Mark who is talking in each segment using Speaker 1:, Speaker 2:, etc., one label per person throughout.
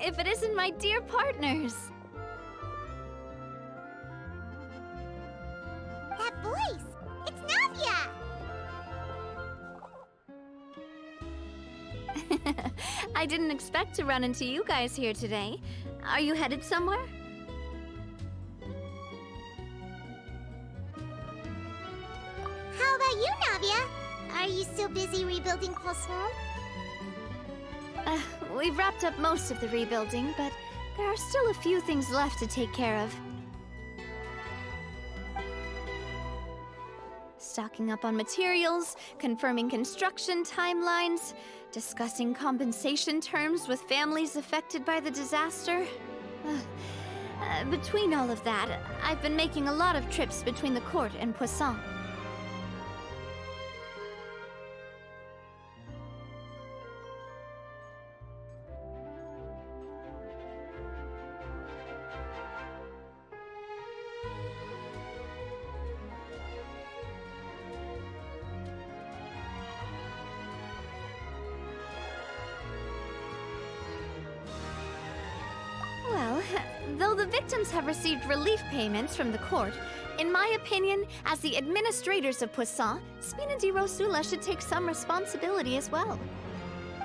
Speaker 1: if it isn't my dear partners?
Speaker 2: That voice! It's Navia!
Speaker 1: I didn't expect to run into you guys here today. Are you headed somewhere?
Speaker 2: How about you, Navia? Are you still busy rebuilding Croissant?
Speaker 1: We've wrapped up most of the rebuilding, but there are still a few things left to take care of. Stocking up on materials, confirming construction timelines, discussing compensation terms with families affected by the disaster. Between all of that, I've been making a lot of trips between the court and Poisson. Well, though the victims have received relief payments from the court, in my opinion, as the administrators of Poisson, Spina di Rosula should take some responsibility as well.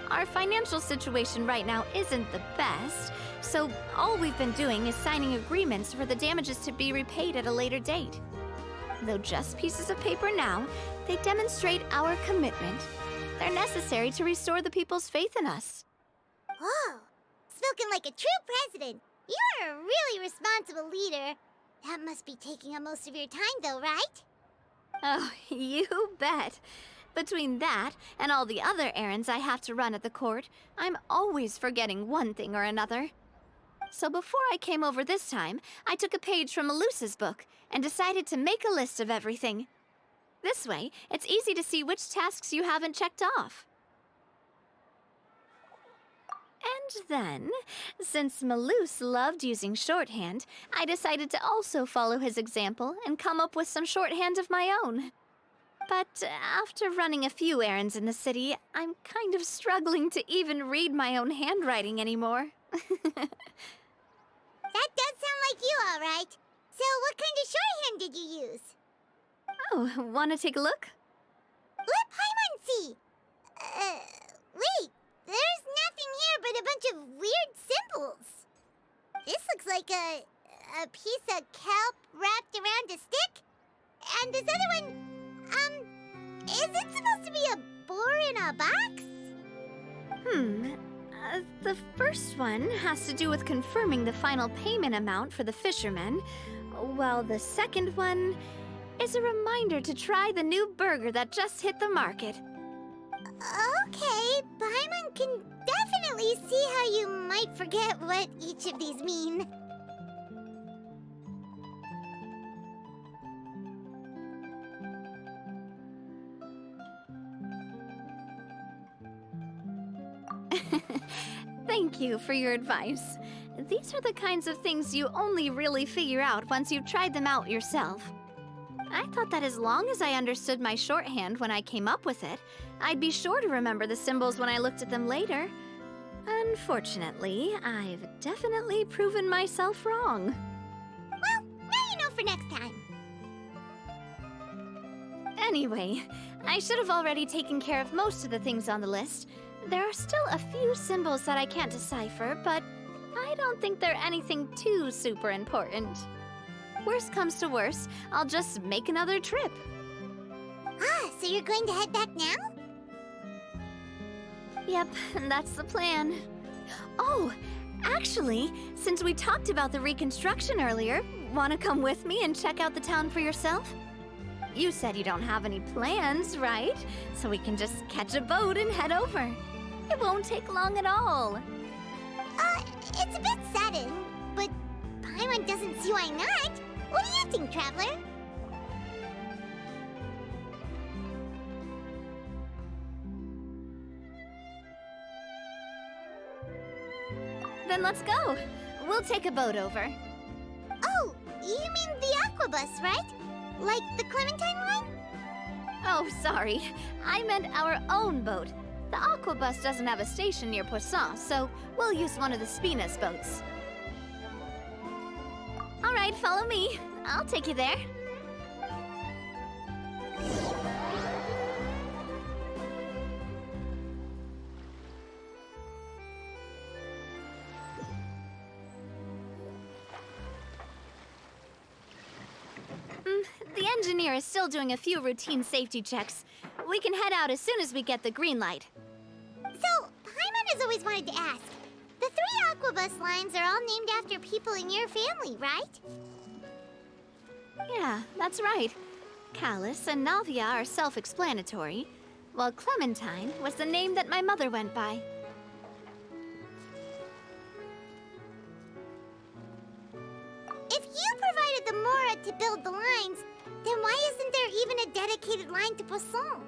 Speaker 1: Our financial situation right now isn't the best, so all we've been doing is signing agreements for the damages to be repaid at a later date. Though just pieces of paper now, they demonstrate our commitment. They're necessary to restore the people's faith in us.
Speaker 2: Whoa! Spoken like a true president. You're a really responsible leader. That must be taking up most of your time, though, right?
Speaker 1: Oh, you bet. Between that and all the other errands I have to run at the court, I'm always forgetting one thing or another. So before I came over this time, I took a page from Melusa's book and decided to make a list of everything. This way, it's easy to see which tasks you haven't checked off. And then, since Melus loved using shorthand, I decided to also follow his example and come up with some shorthand of my own. But after running a few errands in the city, I'm kind of struggling to even read my own handwriting anymore.
Speaker 2: That does sound like you, all right. So what kind of shorthand did you use?
Speaker 1: Oh, wanna take a look?
Speaker 2: Let Paimon see. Wait. There's nothing here but a bunch of weird symbols. This looks like a piece of kelp wrapped around a stick. And this other one, is it supposed to be a boar in a box?
Speaker 1: The first one has to do with confirming the final payment amount for the fishermen, while the second one is a reminder to try the new burger that just hit the market.
Speaker 2: Okay, Paimon can definitely see how you might forget what each of these mean.
Speaker 1: Thank you for your advice. These are the kinds of things you only really figure out once you've tried them out yourself. I thought that as long as I understood my shorthand when I came up with it, I'd be sure to remember the symbols when I looked at them later. Unfortunately, I've definitely proven myself wrong.
Speaker 2: Well, now you know for next time.
Speaker 1: Anyway, I should have already taken care of most of the things on the list. There are still a few symbols that I can't decipher, but I don't think they're anything too super important. Worst comes to worst, I'll just make another trip.
Speaker 2: Ah, so you're going to head back now?
Speaker 1: Yep, that's the plan. Oh, actually, since we talked about the reconstruction earlier, want to come with me and check out the town for yourself? You said you don't have any plans, right? So we can just catch a boat and head over. It won't take long at all.
Speaker 2: It's a bit sudden, but Paimon doesn't see why not. What do you think, Traveler?
Speaker 1: Then let's go. We'll take a boat over.
Speaker 2: Oh, you mean the aquabus, right? Like the Clementine one?
Speaker 1: Oh, sorry. I meant our own boat. The Aquabus doesn't have a station near Poisson, so we'll use one of the Spina's boats. All right, follow me. I'll take you there. The engineer is still doing a few routine safety checks. We can head out as soon as we get the green light.
Speaker 2: So, Paimon has always wanted to ask. The 3 Aquabus lines are all named after people in your family, right?
Speaker 1: Yeah, that's right. Callus and Navia are self-explanatory, while Clementine was the name that my mother went by.
Speaker 2: If you provided the Mora to build the lines, then why isn't there even a dedicated line to Poisson?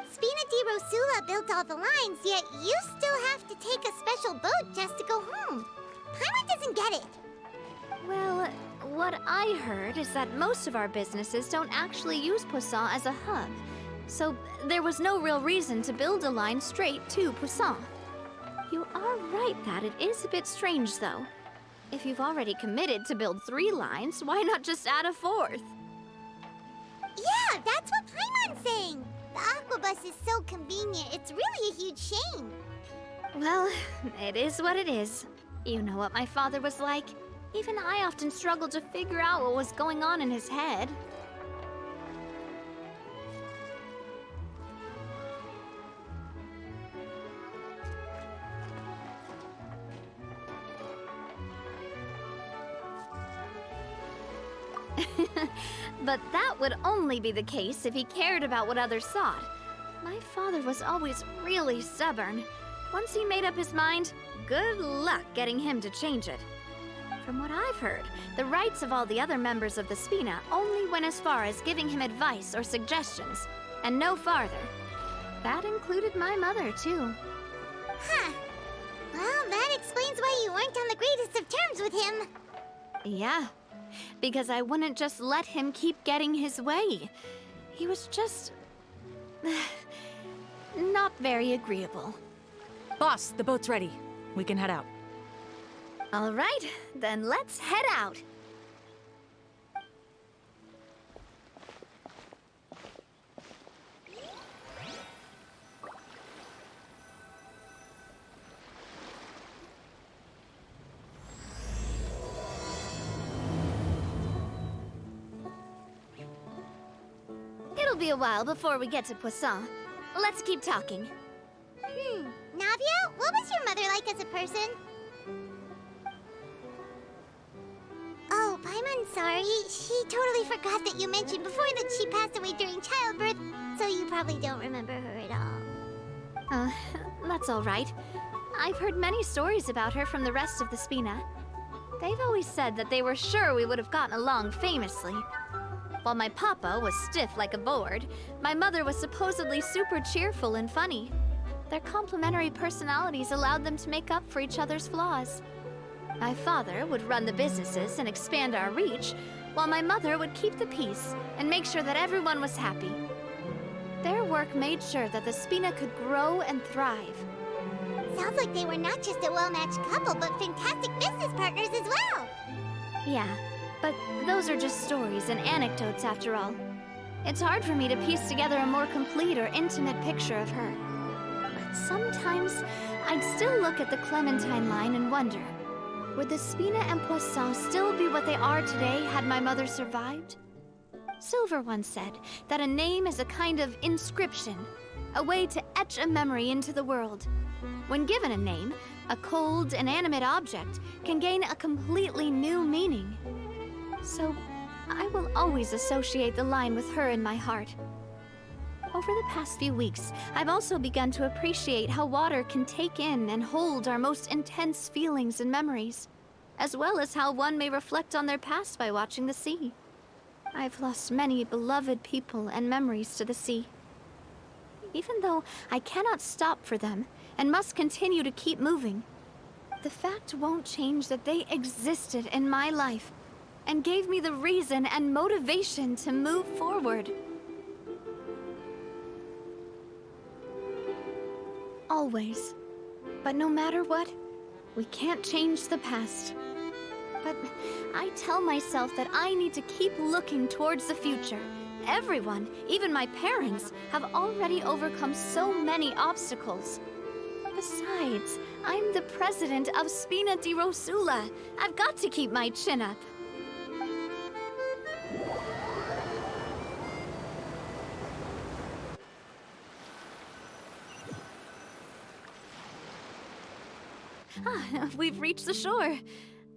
Speaker 2: Spina di Rosula built all the lines, yet you still have to take a special boat just to go home. Paimon doesn't get it.
Speaker 1: Well, what I heard is that most of our businesses don't actually use Poisson as a hub, so there was no real reason to build a line straight to Poisson. You are right that it is a bit strange, though. If you've already committed to build 3 lines, why not just add a 4th?
Speaker 2: Yeah, that's what Paimon's saying. The Aquabus is so convenient, it's really a huge shame.
Speaker 1: Well, it is what it is. You know what my father was like. Even I often struggled to figure out what was going on in his head. But that would only be the case if he cared about what others thought. My father was always really stubborn. Once he made up his mind, good luck getting him to change it. From what I've heard, the rights of all the other members of the Spina only went as far as giving him advice or suggestions, and no farther. That included my mother, too.
Speaker 2: Huh. Well, that explains why you weren't on the greatest of terms with him.
Speaker 1: Yeah, because I wouldn't just let him keep getting his way. He was just... not very agreeable.
Speaker 3: Boss, the boat's ready. We can head out.
Speaker 1: All right, then let's head out. It'll be a while before we get to Poisson. Let's keep talking.
Speaker 2: Navia, what was your mother like as a person? Oh, Paimon's sorry. She totally forgot that you mentioned before that she passed away during childbirth, so you probably don't remember her at all.
Speaker 1: That's all right. I've heard many stories about her from the rest of the Spina. They've always said that they were sure we would have gotten along famously. While my papa was stiff like a board, my mother was supposedly super cheerful and funny. Their complementary personalities allowed them to make up for each other's flaws. My father would run the businesses and expand our reach, while my mother would keep the peace and make sure that everyone was happy. Their work made sure that the Spina could grow and thrive.
Speaker 2: Sounds like they were not just a well-matched couple, but fantastic business partners as well.
Speaker 1: Yeah, but those are just stories and anecdotes after all. It's hard for me to piece together a more complete or intimate picture of her. But sometimes I'd still look at the Clementine line and wonder, would the Spina and Poisson still be what they are today had my mother survived? Silver once said that a name is a kind of inscription, a way to etch a memory into the world. When given a name, a cold, inanimate object can gain a completely new meaning. So, I will always associate the line with her in my heart. Over the past few weeks, I've also begun to appreciate how water can take in and hold our most intense feelings and memories, as well as how one may reflect on their past by watching the sea. I've lost many beloved people and memories to the sea. Even though I cannot stop for them and must continue to keep moving, the fact won't change that they existed in my life and gave me the reason and motivation to move forward. always. But no matter what, we can't change the past. But I tell myself that I need to keep looking towards the future. Everyone, even my parents, have already overcome so many obstacles. Besides, I'm the president of Spina di Rosula. I've got to keep my chin up. We've reached the shore.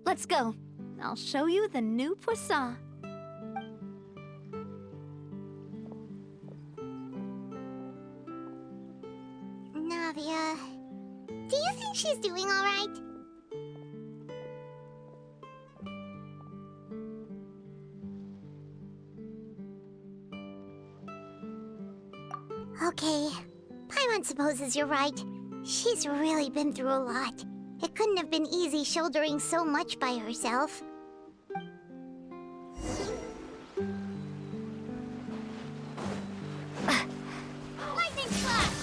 Speaker 1: Let's go. I'll show you the new Poisson.
Speaker 2: Navia, do you think she's doing all right? Okay, Paimon supposes you're right. She's really been through a lot. It couldn't have been easy shouldering so much by herself. Lightning flash!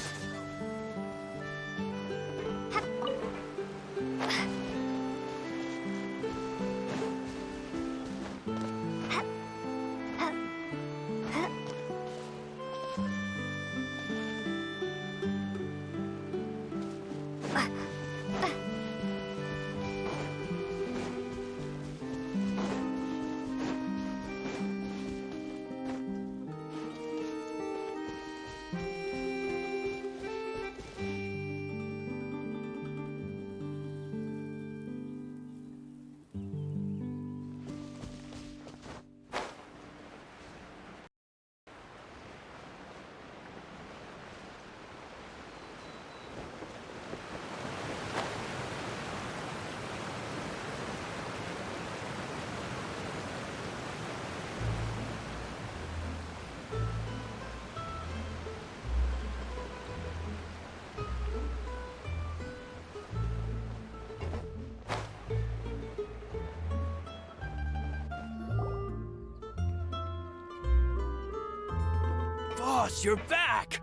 Speaker 4: Boss, you're back!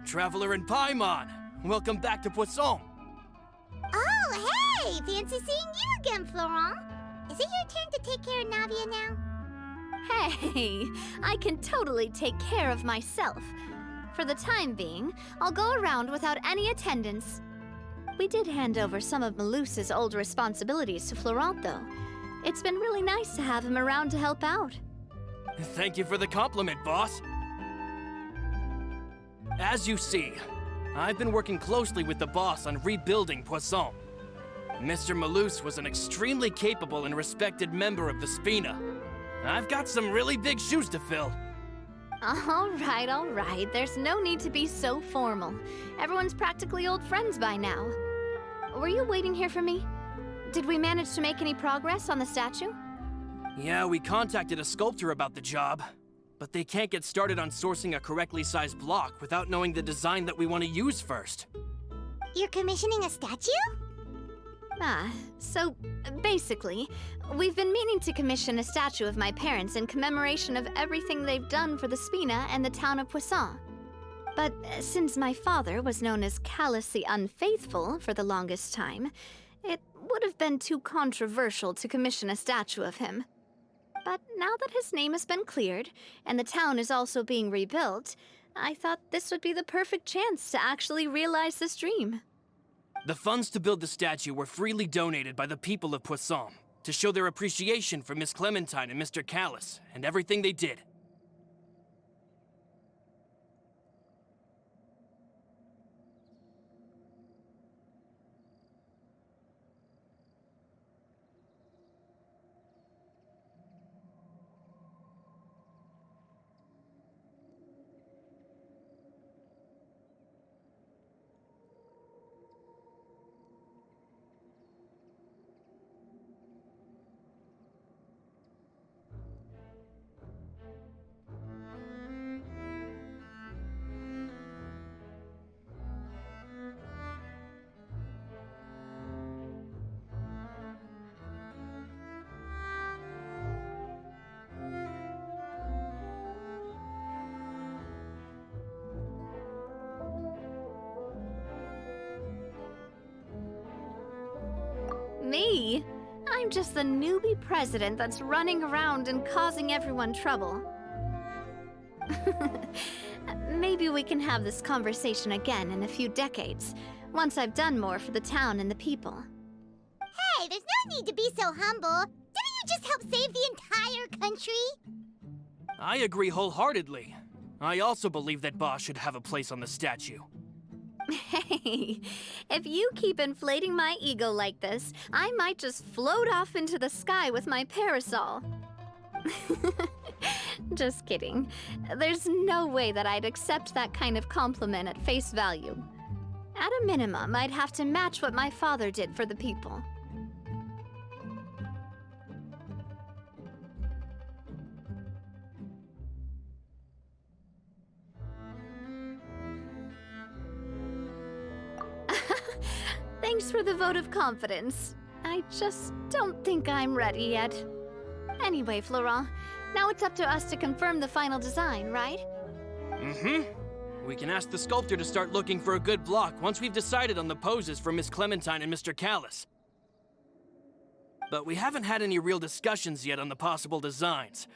Speaker 4: Traveler and Paimon, welcome back to Poisson.
Speaker 2: Oh, hey! Fancy seeing you again, Florent. Is it your turn to take care of Navia now?
Speaker 1: Hey, I can totally take care of myself. For the time being, I'll go around without any attendance. We did hand over some of Malus's old responsibilities to Florent, though. It's been really nice to have him around to help out.
Speaker 4: Thank you for the compliment, boss. As you see, I've been working closely with the boss on rebuilding Poisson. Mr. Malus was an extremely capable and respected member of the Spina. I've got some really big shoes to fill.
Speaker 1: All right. There's no need to be so formal. Everyone's practically old friends by now. Were you waiting here for me? Did we manage to make any progress on the statue?
Speaker 4: Yeah, we contacted a sculptor about the job, but they can't get started on sourcing a correctly sized block without knowing the design that we want to use first.
Speaker 2: You're commissioning a statue?
Speaker 1: So basically, we've been meaning to commission a statue of my parents in commemoration of everything they've done for the Spina and the town of Poisson. But since my father was known as callously unfaithful for the longest time, it would have been too controversial to commission a statue of him. But now that his name has been cleared, and the town is also being rebuilt, I thought this would be the perfect chance to actually realize this dream.
Speaker 4: The funds to build the statue were freely donated by the people of Poisson to show their appreciation for Miss Clementine and Mr. Callus and everything they did.
Speaker 1: I'm just the newbie president that's running around and causing everyone trouble. Maybe we can have this conversation again in a few decades, once I've done more for the town and the people.
Speaker 2: Hey, there's no need to be so humble. Didn't you just help save the entire country?
Speaker 4: I agree wholeheartedly. I also believe that Boss should have a place on the statue.
Speaker 1: Hey, if you keep inflating my ego like this, I might just float off into the sky with my parasol. Just kidding. There's no way that I'd accept that kind of compliment at face value. At a minimum, I'd have to match what my father did for the people. Thanks for the vote of confidence. I just don't think I'm ready yet. Anyway, Florent, now it's up to us to confirm the final design, right?
Speaker 4: Mm-hmm. We can ask the sculptor to start looking for a good block once we've decided on the poses for Miss Clementine and Mr. Callis. But we haven't had any real discussions yet on the possible designs.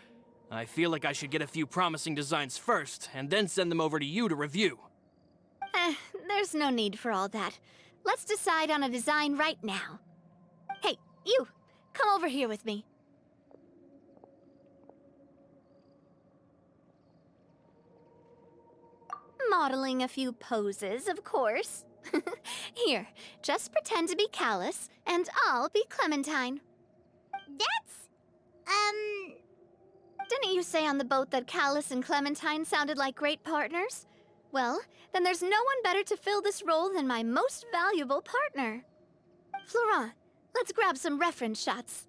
Speaker 4: I feel like I should get a few promising designs first, and then send them over to you to review.
Speaker 1: There's no need for all that. Let's decide on a design right now. Hey, you! Come over here with me. Modeling a few poses, of course. Here, just pretend to be Callis, and I'll be Clementine. Didn't you say on the boat that Callis and Clementine sounded like great partners? Well, then there's no one better to fill this role than my most valuable partner. Florent, let's grab some reference shots.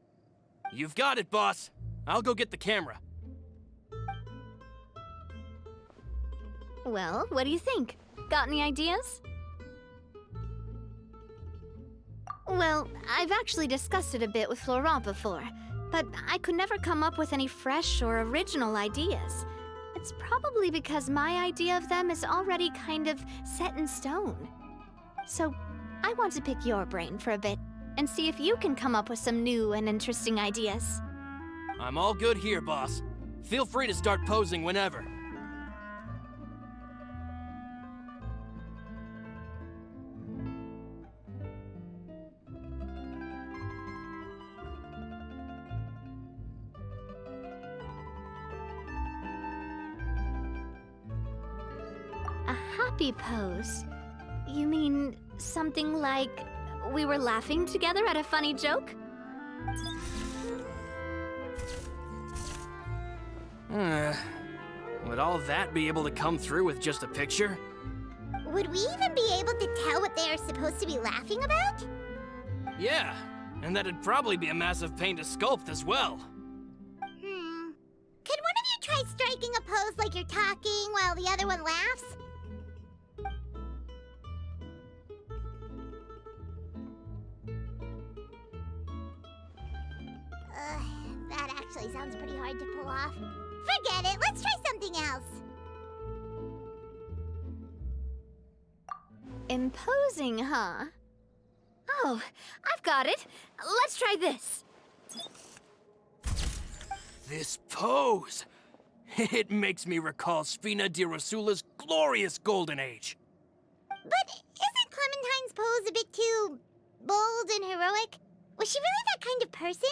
Speaker 4: You've got it, boss. I'll go get the camera.
Speaker 1: Well, what do you think? Got any ideas? Well, I've actually discussed it a bit with Florent before, but I could never come up with any fresh or original ideas. It's probably because my idea of them is already kind of set in stone. So, I want to pick your brain for a bit and see if you can come up with some new and interesting ideas.
Speaker 4: I'm all good here, boss. Feel free to start posing whenever.
Speaker 1: A happy pose? You mean something like we were laughing together at a funny joke?
Speaker 4: Would all that be able to come through with just a picture?
Speaker 2: Would we even be able to tell what they are supposed to be laughing about?
Speaker 4: Yeah, and that'd probably be a massive pain to sculpt as well.
Speaker 2: Could one of you try striking a pose like you're talking while the other one laughs? That actually sounds pretty hard to pull off. Forget it, let's try something else.
Speaker 1: Imposing, huh? Oh, I've got it. Let's try this.
Speaker 4: This pose! It makes me recall Spina di Rosula's glorious golden age.
Speaker 2: But isn't Clementine's pose a bit too bold and heroic? Was she really that kind of person?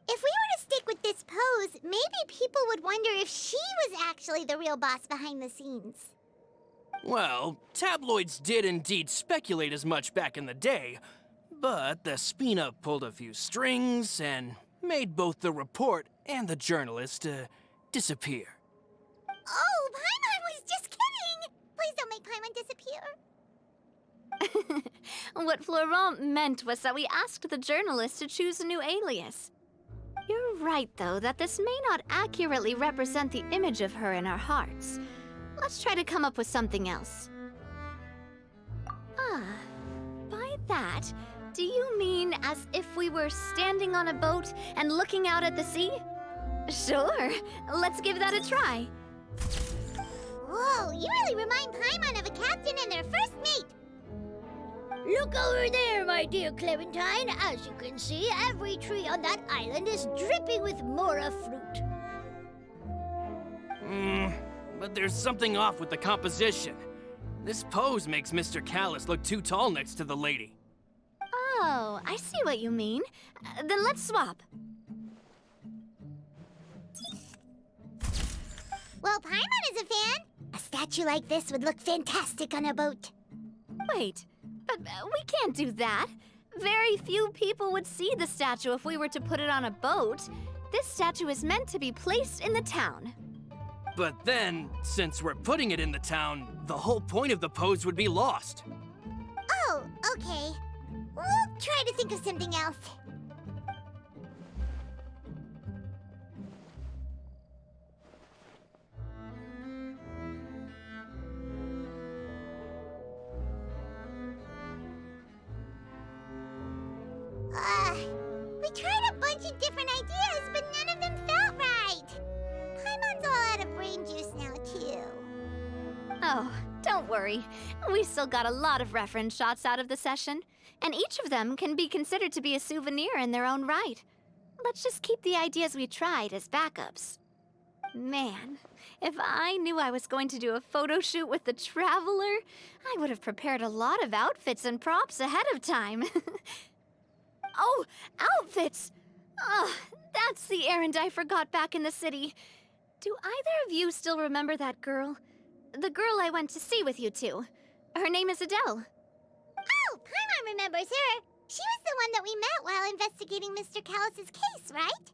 Speaker 2: If we were to stick with this pose, maybe people would wonder if she was actually the real boss behind the scenes.
Speaker 4: Well, tabloids did indeed speculate as much back in the day, but the Spina pulled a few strings and made both the report and the journalist disappear.
Speaker 2: Oh, Paimon was just kidding! Please don't make Paimon disappear.
Speaker 1: What Florent meant was that we asked the journalist to choose a new alias. You're right, though, that this may not accurately represent the image of her in our hearts. Let's try to come up with something else. By that, do you mean as if we were standing on a boat and looking out at the sea? Sure, let's give that a try.
Speaker 2: Whoa, you really remind Paimon of a captain and their first mate. Look over there, my dear Clementine. As you can see, every tree on that island is dripping with mora fruit.
Speaker 4: But there's something off with the composition. This pose makes Mr. Callus look too tall next to the lady.
Speaker 1: Oh, I see what you mean. Then let's swap.
Speaker 2: Well, Paimon is a fan. A statue like this would look fantastic on a boat.
Speaker 1: Wait, but we can't do that. Very few people would see the statue if we were to put it on a boat. This statue is meant to be placed in the town.
Speaker 4: But then, since we're putting it in the town, the whole point of the pose would be lost.
Speaker 2: Oh, okay. We'll try to think of something else. We tried a bunch of different ideas, but none of them felt right. Paimon's all out of brain juice now, too.
Speaker 1: Oh, don't worry. We still got a lot of reference shots out of the session, and each of them can be considered to be a souvenir in their own right. Let's just keep the ideas we tried as backups. Man, if I knew I was going to do a photo shoot with the Traveler, I would have prepared a lot of outfits and props ahead of time. Oh, outfits! Oh, that's the errand I forgot back in the city. Do either of you still remember that girl? The girl I went to see with you two. Her name is Adele.
Speaker 2: Oh, Paimon remembers her. She was the one that we met while investigating Mr. Callus's case, right?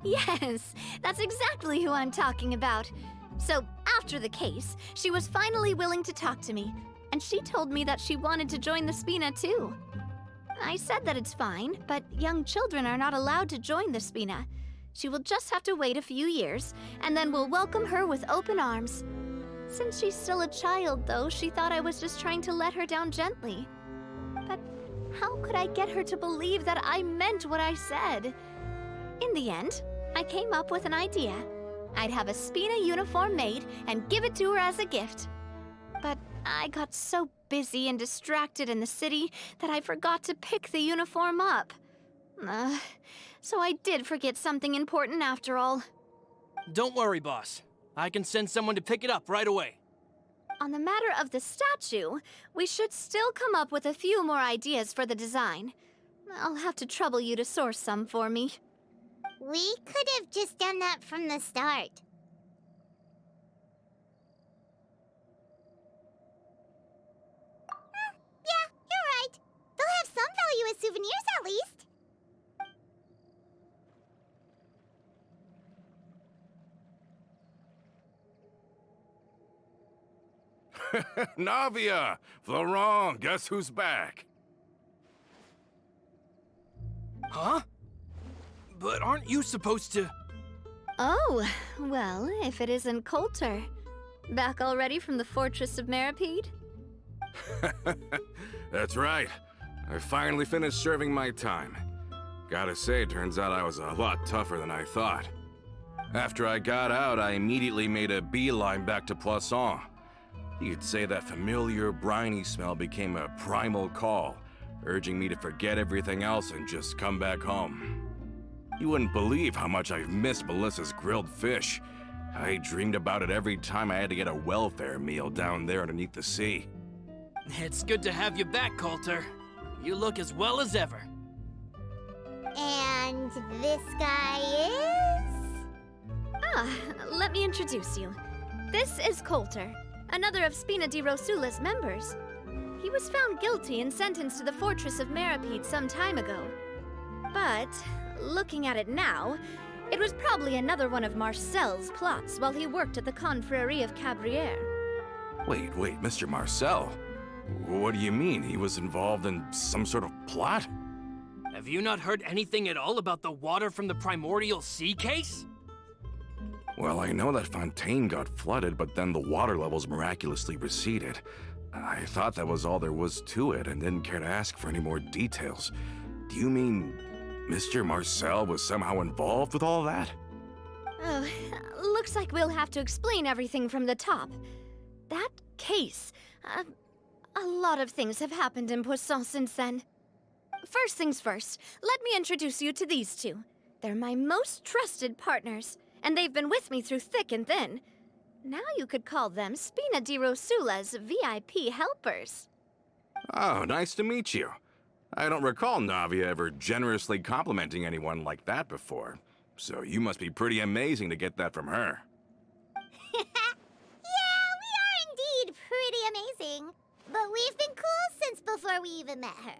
Speaker 1: Yes, that's exactly who I'm talking about. So, after the case, she was finally willing to talk to me, and she told me that she wanted to join the Spina too. I said that it's fine, but young children are not allowed to join the Spina. She will just have to wait a few years, and then we'll welcome her with open arms. Since she's still a child, though, she thought I was just trying to let her down gently. But how could I get her to believe that I meant what I said? In the end, I came up with an idea. I'd have a Spina uniform made and give it to her as a gift. But I got so busy and distracted in the city that I forgot to pick the uniform up. So I did forget something important after all.
Speaker 4: Don't worry, boss. I can send someone to pick it up right away.
Speaker 1: On the matter of the statue, we should still come up with a few more ideas for the design. I'll have to trouble you to source some for me.
Speaker 2: We could have just done that from the start. Yeah, you're right. They'll have some value as souvenirs at least.
Speaker 5: Navia! Florent, guess who's back?
Speaker 4: Huh? But aren't you supposed to...
Speaker 1: Oh, well, if it isn't Coulter. Back already from the Fortress of Meripede?
Speaker 5: That's right. I finally finished serving my time. Gotta say, turns out I was a lot tougher than I thought. After I got out, I immediately made a beeline back to Poisson. You could say that familiar, briny smell became a primal call, urging me to forget everything else and just come back home. You wouldn't believe how much I've missed Melissa's grilled fish. I dreamed about it every time I had to get a welfare meal down there underneath the sea.
Speaker 4: It's good to have you back, Coulter. You look as well as ever.
Speaker 2: And this guy is?
Speaker 1: Let me introduce you. This is Coulter, another of Spina di Rosula's members. He was found guilty and sentenced to the Fortress of Meripede some time ago. But, looking at it now, it was probably another one of Marcel's plots while he worked at the Confrérie of Cabrières.
Speaker 5: Wait, Mr. Marcel? What do you mean? He was involved in some sort of plot?
Speaker 4: Have you not heard anything at all about the water from the primordial sea case?
Speaker 5: Well, I know that Fontaine got flooded, but then the water levels miraculously receded. I thought that was all there was to it and didn't care to ask for any more details. Do you mean Mr. Marcel was somehow involved with all that?
Speaker 1: Oh, looks like we'll have to explain everything from the top. That case, a lot of things have happened in Poisson since then. First things first, let me introduce you to these two. They're my most trusted partners, and they've been with me through thick and thin. Now you could call them Spina di Rosula's VIP helpers.
Speaker 5: Oh, nice to meet you. I don't recall Navia ever generously complimenting anyone like that before, so you must be pretty amazing to get that from her.
Speaker 2: Yeah, we are indeed pretty amazing. But we've been cool since before we even met her.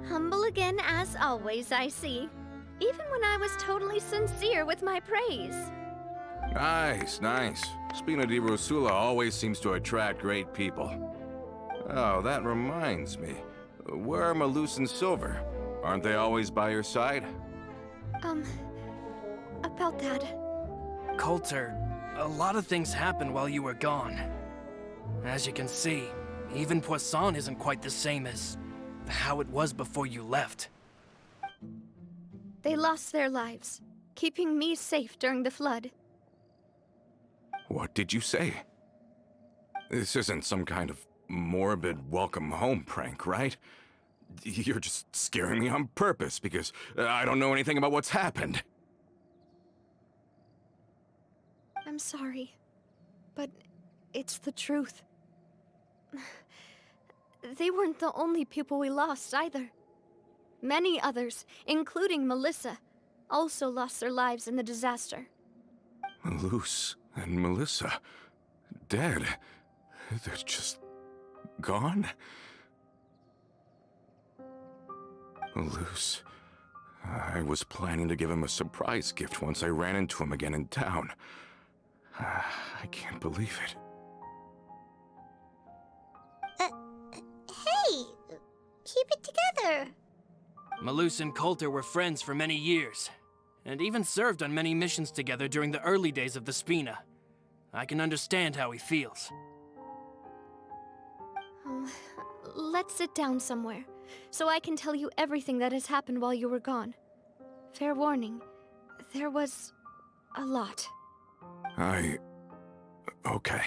Speaker 1: Humble again as always, I see. Even when I was totally sincere with my praise.
Speaker 5: Nice. Spina di Rosula always seems to attract great people. Oh, that reminds me. Where are Malus and Silver? Aren't they always by your side?
Speaker 1: About that.
Speaker 4: Coulter, a lot of things happened while you were gone. As you can see, even Poisson isn't quite the same as how it was before you left.
Speaker 1: They lost their lives, keeping me safe during the flood.
Speaker 5: What did you say? This isn't some kind of morbid welcome home prank, right? You're just scaring me on purpose because I don't know anything about what's happened.
Speaker 1: I'm sorry, but it's the truth. They weren't the only people we lost, either. Many others, including Melissa, also lost their lives in the disaster.
Speaker 5: Luce and Melissa, dead. They're just gone? Luce, I was planning to give him a surprise gift once I ran into him again in town. I can't believe it.
Speaker 2: Hey, keep it together.
Speaker 4: Malus and Coulter were friends for many years, and even served on many missions together during the early days of the Spina. I can understand how he feels.
Speaker 1: Let's sit down somewhere, so I can tell you everything that has happened while you were gone. Fair warning, there was a lot.
Speaker 5: Okay.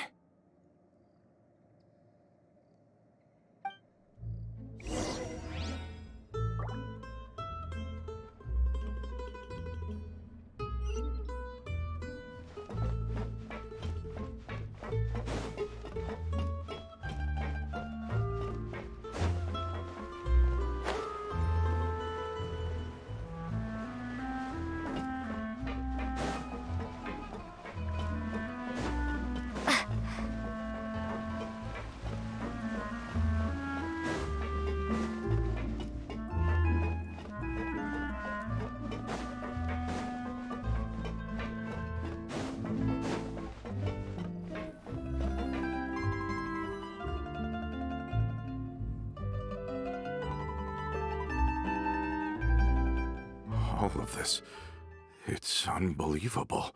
Speaker 5: All of this, it's unbelievable.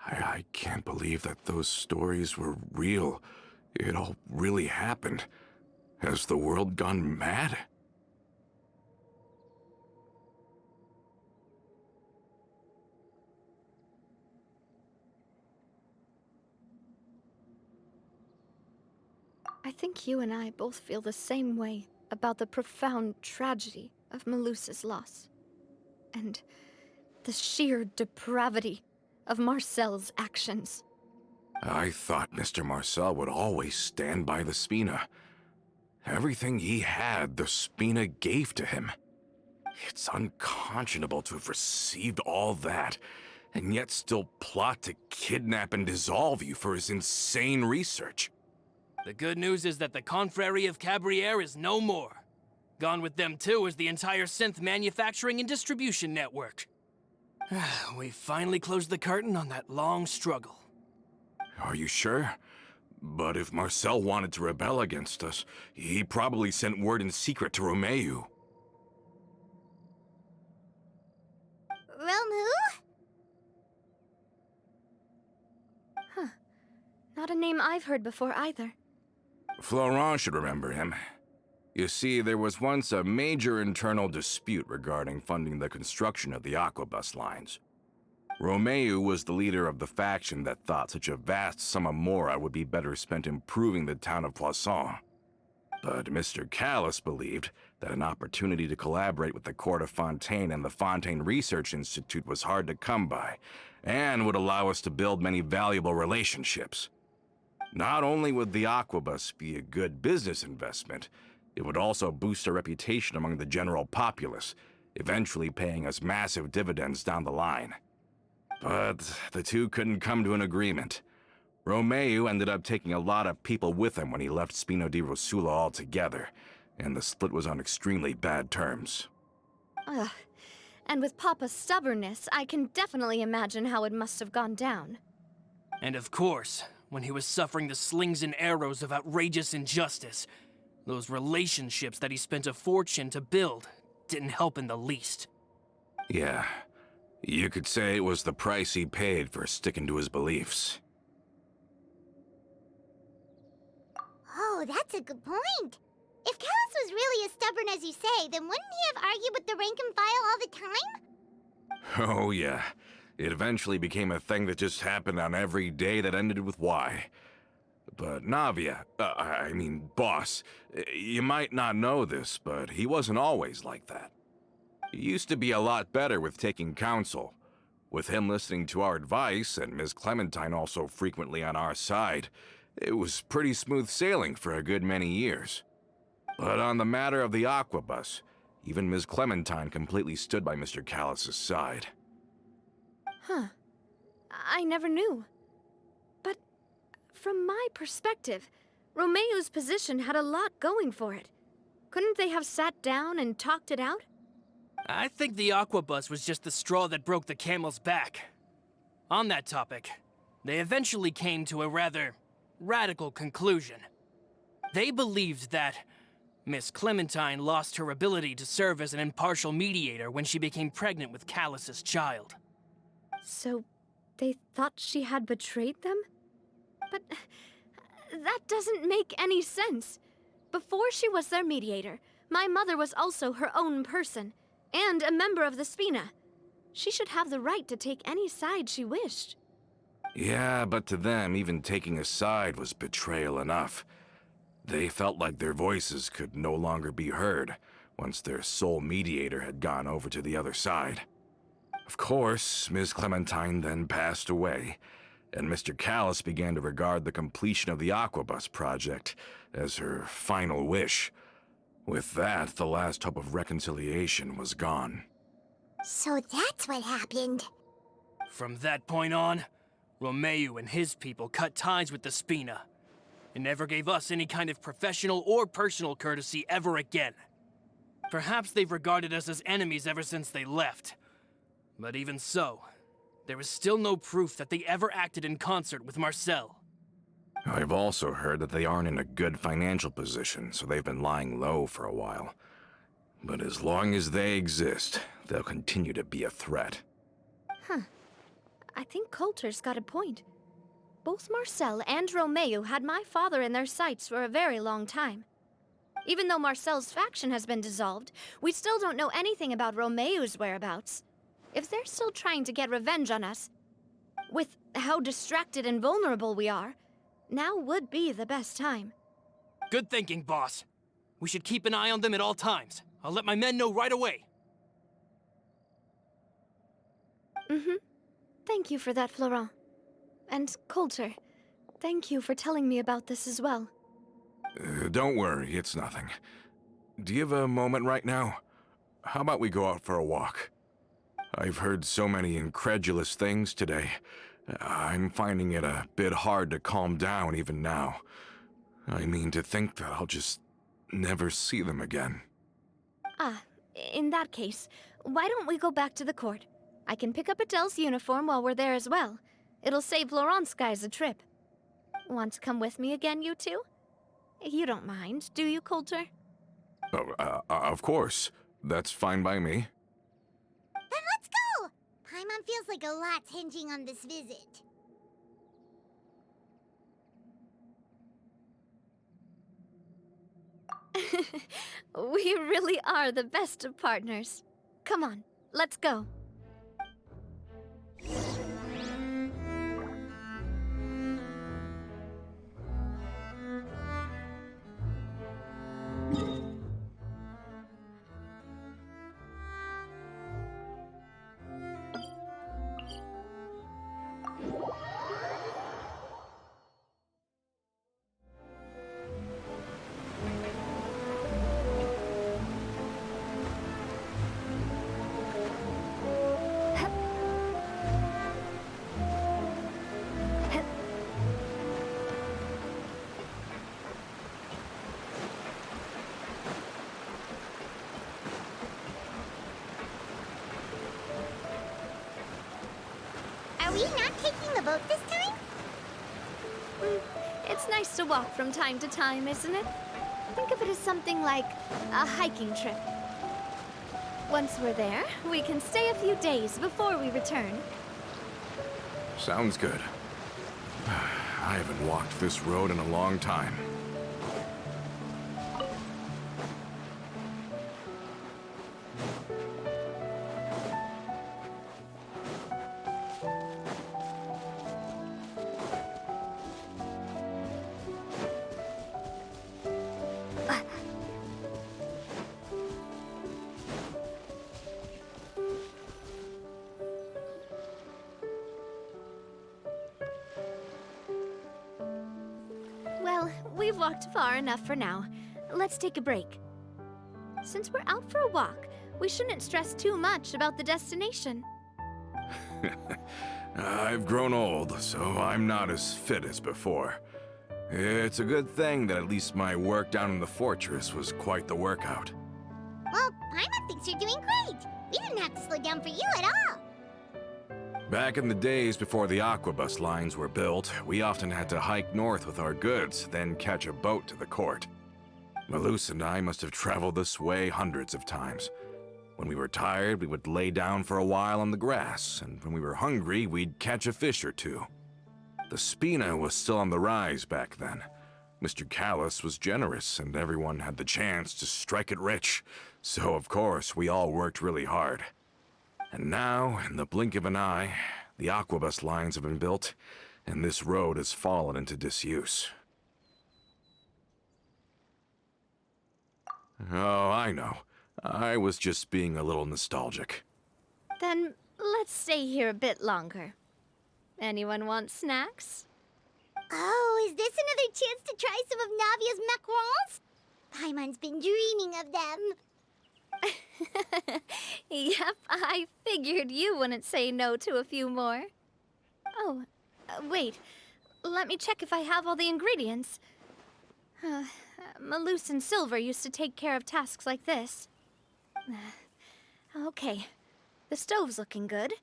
Speaker 5: I can't believe that those stories were real. It all really happened. Has the world gone mad?
Speaker 1: I think you and I both feel the same way about the profound tragedy of Melusa's loss. And the sheer depravity of Marcel's actions.
Speaker 5: I thought Mr. Marcel would always stand by the Spina. Everything he had, the Spina gave to him. It's unconscionable to have received all that, and yet still plot to kidnap and dissolve you for his insane research.
Speaker 4: The good news is that the Confrérie of Cabriere is no more. Gone with them too is the entire synth manufacturing and distribution network. We finally closed the curtain on that long struggle.
Speaker 5: Are you sure? But if Marcel wanted to rebel against us, he probably sent word in secret to Romeu.
Speaker 2: Romu?
Speaker 1: Huh. Not a name I've heard before either.
Speaker 5: Florent should remember him. You see, there was once a major internal dispute regarding funding the construction of the Aquabus lines. Romeu was the leader of the faction that thought such a vast sum of mora would be better spent improving the town of Poisson. But Mr. Callis believed that an opportunity to collaborate with the court of Fontaine and the Fontaine Research Institute was hard to come by, and would allow us to build many valuable relationships. Not only would the Aquabus be a good business investment, it would also boost our reputation among the general populace, eventually paying us massive dividends down the line. But the two couldn't come to an agreement. Romeu ended up taking a lot of people with him when he left Spino di Rosula altogether, and the split was on extremely bad terms.
Speaker 1: Ugh. And with Papa's stubbornness, I can definitely imagine how it must have gone down.
Speaker 4: And of course, when he was suffering the slings and arrows of outrageous injustice, those relationships that he spent a fortune to build didn't help in the least.
Speaker 5: Yeah, you could say it was the price he paid for sticking to his beliefs.
Speaker 2: Oh, that's a good point. If Callis was really as stubborn as you say, then wouldn't he have argued with the rank and file all the time?
Speaker 5: Oh yeah, it eventually became a thing that just happened on every day that ended with Y. But Navia, boss, you might not know this, but he wasn't always like that. He used to be a lot better with taking counsel. With him listening to our advice, and Ms. Clementine also frequently on our side, it was pretty smooth sailing for a good many years. But on the matter of the Aqua Bus, even Ms. Clementine completely stood by Mr. Callus's side.
Speaker 1: Huh. I never knew. But from my perspective, Romeo's position had a lot going for it. Couldn't they have sat down and talked it out?
Speaker 4: I think the Aqua Bus was just the straw that broke the camel's back. On that topic, they eventually came to a rather radical conclusion. They believed that Miss Clementine lost her ability to serve as an impartial mediator when she became pregnant with Callus's child.
Speaker 1: So, they thought she had betrayed them? But that doesn't make any sense. Before she was their mediator, my mother was also her own person, and a member of the Spina. She should have the right to take any side she wished.
Speaker 5: Yeah, but to them, even taking a side was betrayal enough. They felt like their voices could no longer be heard once their sole mediator had gone over to the other side. Of course, Ms. Clementine then passed away, and Mr. Callus began to regard the completion of the Aquabus project as her final wish. With that, the last hope of reconciliation was gone.
Speaker 2: So that's what happened.
Speaker 4: From that point on, Romeo and his people cut ties with the Spina, and never gave us any kind of professional or personal courtesy ever again. Perhaps they've regarded us as enemies ever since they left. But even so, there is still no proof that they ever acted in concert with Marcel.
Speaker 5: I've also heard that they aren't in a good financial position, so they've been lying low for a while. But as long as they exist, they'll continue to be a threat.
Speaker 1: Huh. I think Coulter's got a point. Both Marcel and Romeo had my father in their sights for a very long time. Even though Marcel's faction has been dissolved, we still don't know anything about Romeo's whereabouts. If they're still trying to get revenge on us, with how distracted and vulnerable we are, now would be the best time.
Speaker 4: Good thinking, boss. We should keep an eye on them at all times. I'll let my men know right away.
Speaker 1: Thank you for that, Florent. And Coulter, thank you for telling me about this as well.
Speaker 5: Don't worry, it's nothing. Do you have a moment right now? How about we go out for a walk? I've heard so many incredulous things today. I'm finding it a bit hard to calm down even now. I mean, to think that I'll just never see them again.
Speaker 1: Ah, in that case, why don't we go back to the court? I can pick up Adele's uniform while we're there as well. It'll save Laurent's guys a trip. Want to come with me again, you two? You don't mind, do you, Coulter?
Speaker 5: Of course. That's fine by me.
Speaker 2: Then let's go! Paimon feels like a lot's hinging on this visit.
Speaker 1: We really are the best of partners. Come on, let's go.
Speaker 2: Are we not taking the boat this time?
Speaker 1: It's nice to walk from time to time, isn't it? Think of it as something like a hiking trip. Once we're there, we can stay a few days before we return.
Speaker 5: Sounds good. I haven't walked this road in a long time.
Speaker 1: We've walked far enough for now. Let's take a break. Since we're out for a walk, we shouldn't stress too much about the destination.
Speaker 5: I've grown old, so I'm not as fit as before. It's a good thing that at least my work down in the fortress was quite the workout.
Speaker 2: Well, Paimon thinks you're doing great. We didn't have to slow down for you at all.
Speaker 5: Back in the days before the aquabus lines were built, we often had to hike north with our goods, then catch a boat to the court. Malus and I must have traveled this way hundreds of times. When we were tired, we would lay down for a while on the grass, and when we were hungry, we'd catch a fish or two. The Spina was still on the rise back then. Mr. Callus was generous, and everyone had the chance to strike it rich. So, of course, we all worked really hard. And now, in the blink of an eye, the aquabus lines have been built, and this road has fallen into disuse. Oh, I know. I was just being a little nostalgic.
Speaker 1: Then let's stay here a bit longer. Anyone want snacks?
Speaker 2: Oh, is this another chance to try some of Navia's macarons? Paimon's been dreaming of them.
Speaker 1: Yep, I figured you wouldn't say no to a few more. Oh, wait. Let me check if I have all the ingredients. Malus and Silver used to take care of tasks like this. Okay, the stove's looking good.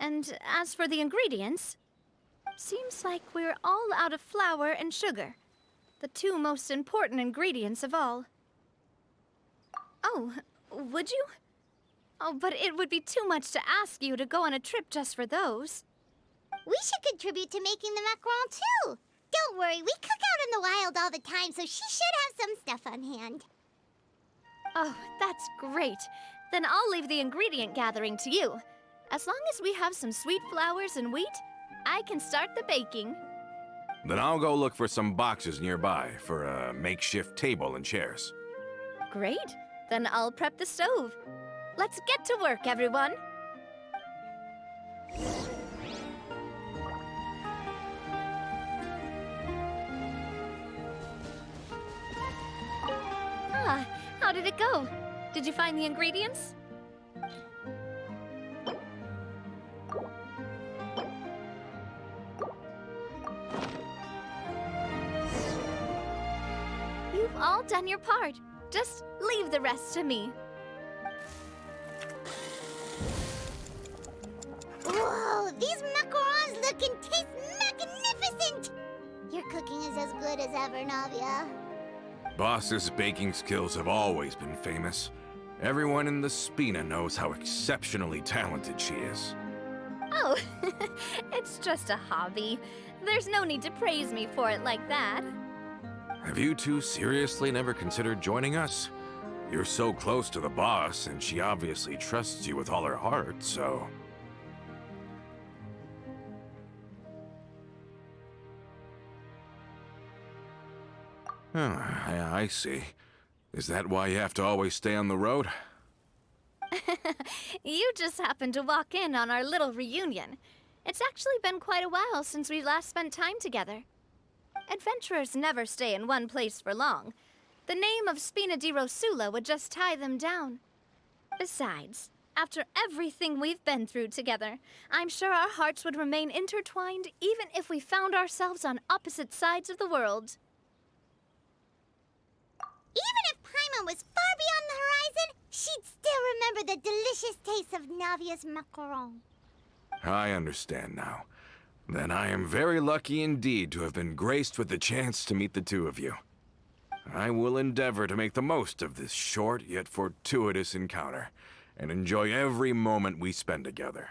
Speaker 1: And as for the ingredients, seems like we're all out of flour and sugar, the two most important ingredients of all. Oh, would you? Oh, but it would be too much to ask you to go on a trip just for those.
Speaker 2: We should contribute to making the macaron too. Don't worry, we cook out in the wild all the time, so she should have some stuff on hand.
Speaker 1: Oh, that's great. Then I'll leave the ingredient gathering to you. As long as we have some sweet flours and wheat, I can start the baking.
Speaker 5: Then I'll go look for some boxes nearby for a makeshift table and chairs.
Speaker 1: Great. Then I'll prep the stove. Let's get to work, everyone. Ah, how did it go? Did you find the ingredients? You've all done your part. Just leave the rest to me.
Speaker 2: Whoa, these macarons look and taste magnificent! Your cooking is as good as ever, Navia.
Speaker 5: Boss's baking skills have always been famous. Everyone in the Spina knows how exceptionally talented she is.
Speaker 1: Oh, it's just a hobby. There's no need to praise me for it like that.
Speaker 5: Have you two seriously never considered joining us? You're so close to the boss, and she obviously trusts you with all her heart, so... I see. Is that why you have to always stay on the road?
Speaker 1: You just happened to walk in on our little reunion. It's actually been quite a while since we last spent time together. Adventurers never stay in one place for long. The name of Spina di Rosula would just tie them down. Besides, after everything we've been through together, I'm sure our hearts would remain intertwined even if we found ourselves on opposite sides of the world.
Speaker 2: Even if Paimon was far beyond the horizon, she'd still remember the delicious taste of Navia's macaron.
Speaker 5: I understand now. Then I am very lucky indeed to have been graced with the chance to meet the two of you. I will endeavor to make the most of this short yet fortuitous encounter, and enjoy every moment we spend together.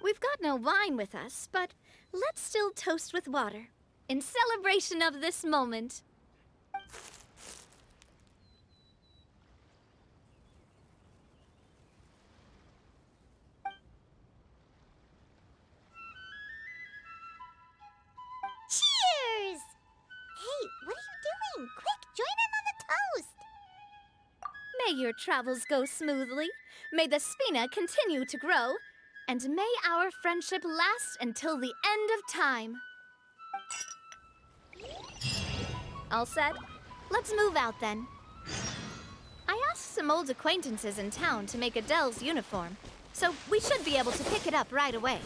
Speaker 1: We've got no wine with us, but let's still toast with water, in celebration of this moment.
Speaker 2: Cheers! Hey, what are you doing? Quick, join in on the toast!
Speaker 1: May your travels go smoothly, may the Spina continue to grow, and may our friendship last until the end of time. All set? Let's move out then. I asked some old acquaintances in town to make Adele's uniform, so we should be able to pick it up right away.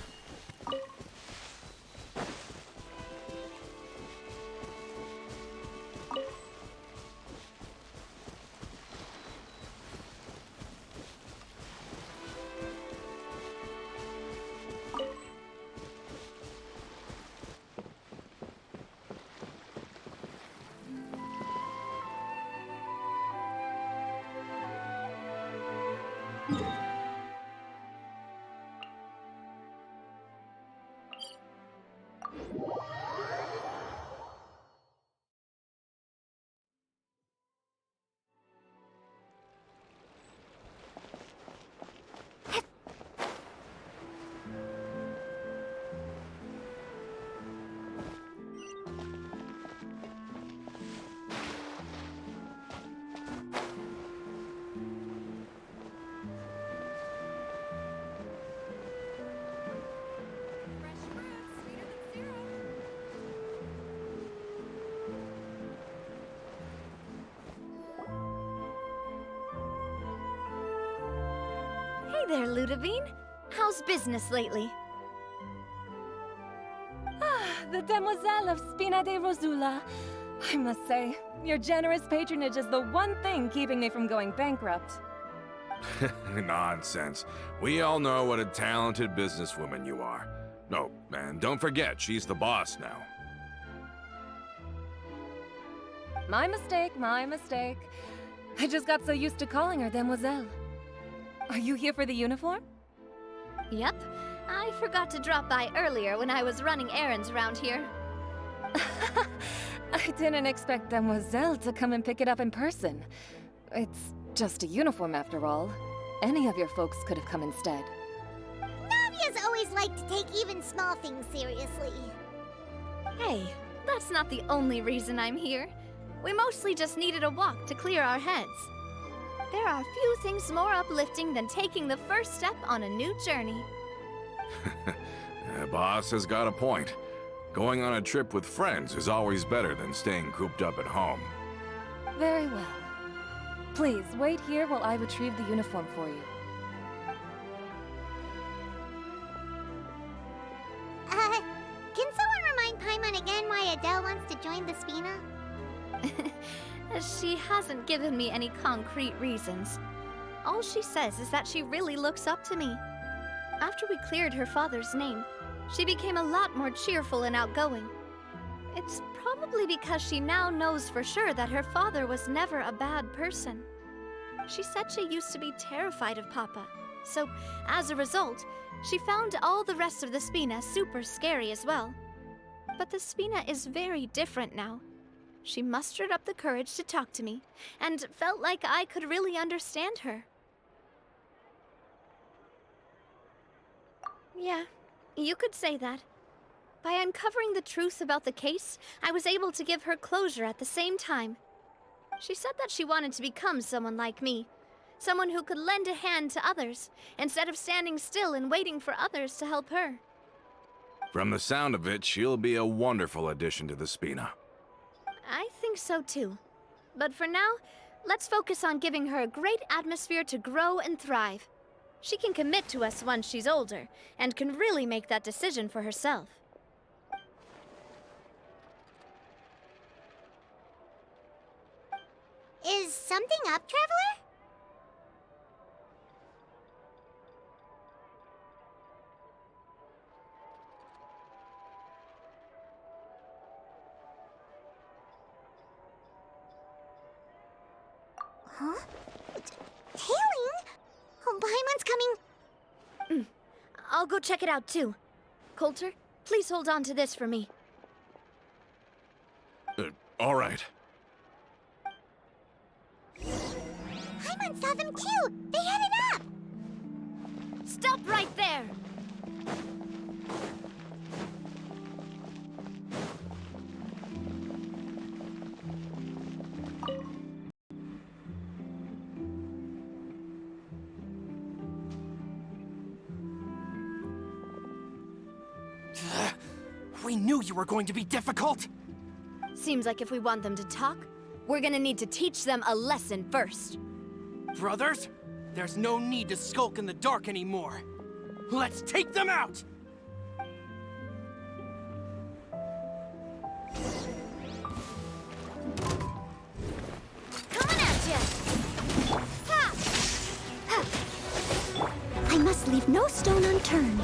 Speaker 1: Hey there, Ludovine. How's business lately?
Speaker 3: The Demoiselle of Spina de Rosula. I must say, your generous patronage is the one thing keeping me from going bankrupt.
Speaker 5: Nonsense. We all know what a talented businesswoman you are. Oh, and don't forget, she's the boss now.
Speaker 3: My mistake, my mistake. I just got so used to calling her Demoiselle. Are you here for the uniform?
Speaker 1: Yep. I forgot to drop by earlier when I was running errands around here.
Speaker 3: I didn't expect Demoiselle to come and pick it up in person. It's just a uniform after all. Any of your folks could have come instead.
Speaker 2: Navia's always liked to take even small things seriously.
Speaker 1: Hey, that's not the only reason I'm here. We mostly just needed a walk to clear our heads. There are few things more uplifting than taking the first step on a new journey.
Speaker 5: The boss has got a point. Going on a trip with friends is always better than staying cooped up at home.
Speaker 3: Very well. Please, wait here while I retrieve the uniform for you.
Speaker 2: Can someone remind Paimon again why Adele wants to join the Spina?
Speaker 1: She hasn't given me any concrete reasons. All she says is that she really looks up to me. After we cleared her father's name, she became a lot more cheerful and outgoing. It's probably because she now knows for sure that her father was never a bad person. She said she used to be terrified of Papa, so as a result, she found all the rest of the Spina super scary as well. But the Spina is very different now. She mustered up the courage to talk to me, and felt like I could really understand her. Yeah, you could say that. By uncovering the truth about the case, I was able to give her closure at the same time. She said that she wanted to become someone like me, someone who could lend a hand to others, instead of standing still and waiting for others to help her.
Speaker 5: From the sound of it, she'll be a wonderful addition to the Spina.
Speaker 1: I think so too. But for now, let's focus on giving her a great atmosphere to grow and thrive. She can commit to us once she's older, and can really make that decision for herself.
Speaker 2: Is something up, Traveler? Huh? Tailing? Oh, Paimon's coming.
Speaker 1: I'll go check it out too. Coulter, please hold on to this for me.
Speaker 5: All right.
Speaker 2: Paimon saw them too! They headed up!
Speaker 1: Stop right there!
Speaker 4: We knew you were going to be difficult!
Speaker 1: Seems like if we want them to talk, we're gonna need to teach them a lesson first.
Speaker 4: Brothers, there's no need to skulk in the dark anymore. Let's take them out!
Speaker 1: Coming at ya! Ha! Ha!
Speaker 2: I must leave no stone unturned.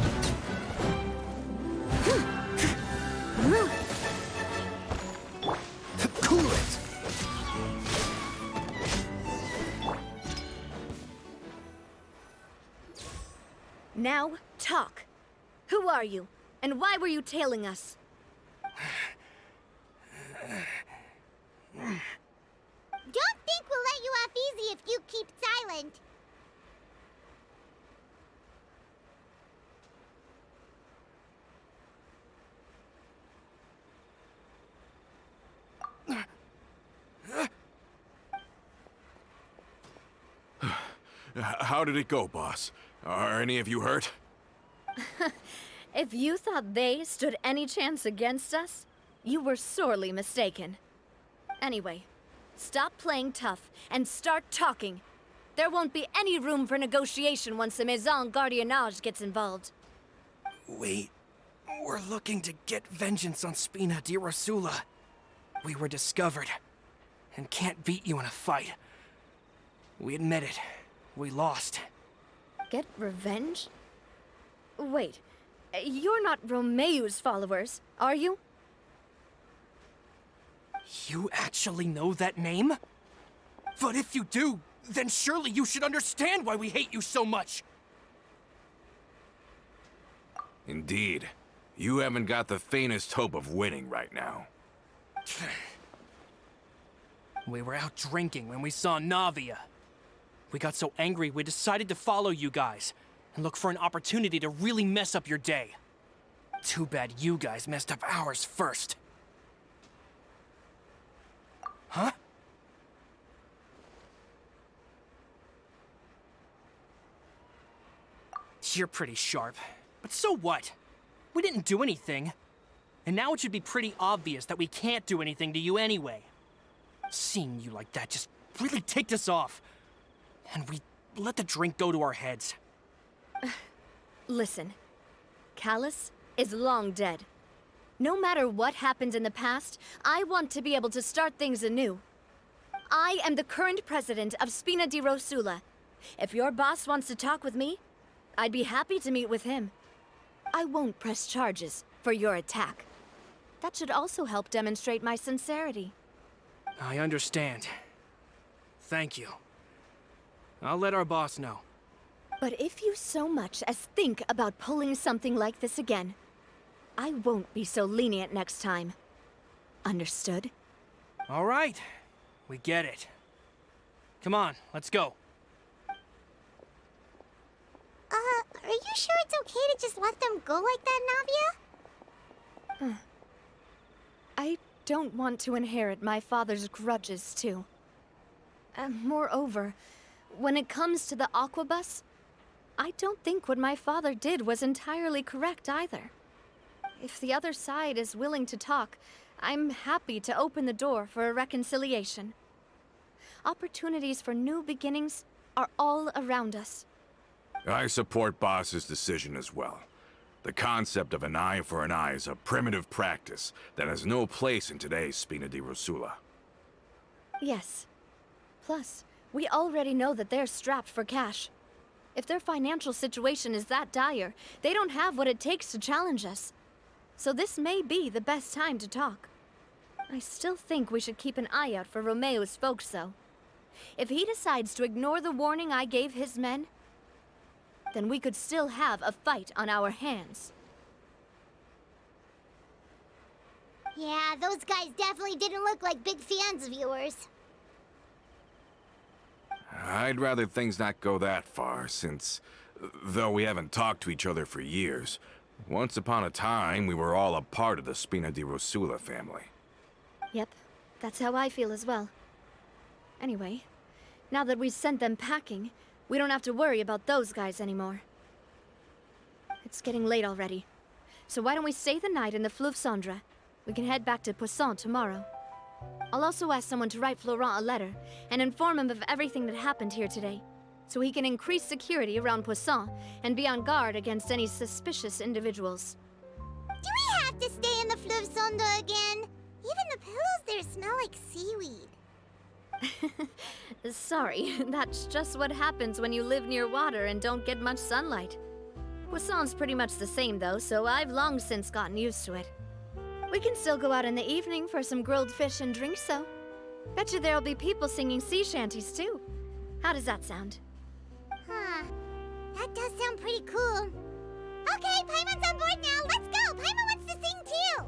Speaker 4: Cool it!
Speaker 1: Now, talk. Who are you? And why were you tailing us?
Speaker 2: Don't think we'll let you off easy if you keep silent.
Speaker 5: How did it go, boss? Are any of you hurt?
Speaker 1: If you thought they stood any chance against us, you were sorely mistaken. Anyway, stop playing tough and start talking. There won't be any room for negotiation once the Maison Gardiennage gets involved.
Speaker 4: We're looking to get vengeance on Spina di Rosula. We were discovered, and can't beat you in a fight. We admit it. We lost.
Speaker 1: Get revenge? Wait, you're not Romeu's followers, are you?
Speaker 4: You actually know that name? But if you do, then surely you should understand why we hate you so much!
Speaker 5: Indeed. You haven't got the faintest hope of winning right now.
Speaker 4: We were out drinking when we saw Navia. We got so angry we decided to follow you guys and look for an opportunity to really mess up your day. Too bad you guys messed up ours first. Huh? You're pretty sharp, but so what? We didn't do anything. And now it should be pretty obvious that we can't do anything to you anyway. Seeing you like that just really ticked us off. And we let the drink go to our heads.
Speaker 1: Listen, Callus is long dead. No matter what happened in the past, I want to be able to start things anew. I am the current president of Spina di Rosula. If your boss wants to talk with me, I'd be happy to meet with him. I won't press charges for your attack. That should also help demonstrate my sincerity.
Speaker 4: I understand. Thank you. I'll let our boss know.
Speaker 1: But if you so much as think about pulling something like this again, I won't be so lenient next time. Understood?
Speaker 4: All right. We get it. Come on, let's go.
Speaker 2: Are you sure it's okay to just let them go like that, Navia?
Speaker 1: I don't want to inherit my father's grudges, too. Moreover, when it comes to the Aquabus, I don't think what my father did was entirely correct either. If the other side is willing to talk, I'm happy to open the door for a reconciliation. Opportunities for new beginnings are all around us.
Speaker 5: I support Boss's decision as well. The concept of an eye for an eye is a primitive practice that has no place in today's Spina di Rosula.
Speaker 1: Yes. Plus, we already know that they're strapped for cash. If their financial situation is that dire, they don't have what it takes to challenge us. So this may be the best time to talk. I still think we should keep an eye out for Romeu's folks, though. If he decides to ignore the warning I gave his men, then we could still have a fight on our hands.
Speaker 2: Yeah, those guys definitely didn't look like big fans of yours.
Speaker 5: I'd rather things not go that far, since, though we haven't talked to each other for years, once upon a time we were all a part of the Spina di Rosula family.
Speaker 1: Yep, that's how I feel as well. Anyway, now that we've sent them packing, we don't have to worry about those guys anymore. It's getting late already, so why don't we stay the night in the Fleuve Cendre? We can head back to Poisson tomorrow. I'll also ask someone to write Florent a letter and inform him of everything that happened here today, so he can increase security around Poisson and be on guard against any suspicious individuals.
Speaker 2: Do we have to stay in the Fleuve Sonde again? Even the pillows there smell like seaweed.
Speaker 1: Sorry, that's just what happens when you live near water and don't get much sunlight. Poisson's pretty much the same though, so I've long since gotten used to it. We can still go out in the evening for some grilled fish and drinks, though. Betcha there'll be people singing sea shanties too. How does that sound?
Speaker 2: Huh. That does sound pretty cool. Okay, Paimon's on board now. Let's go. Paimon wants to sing too.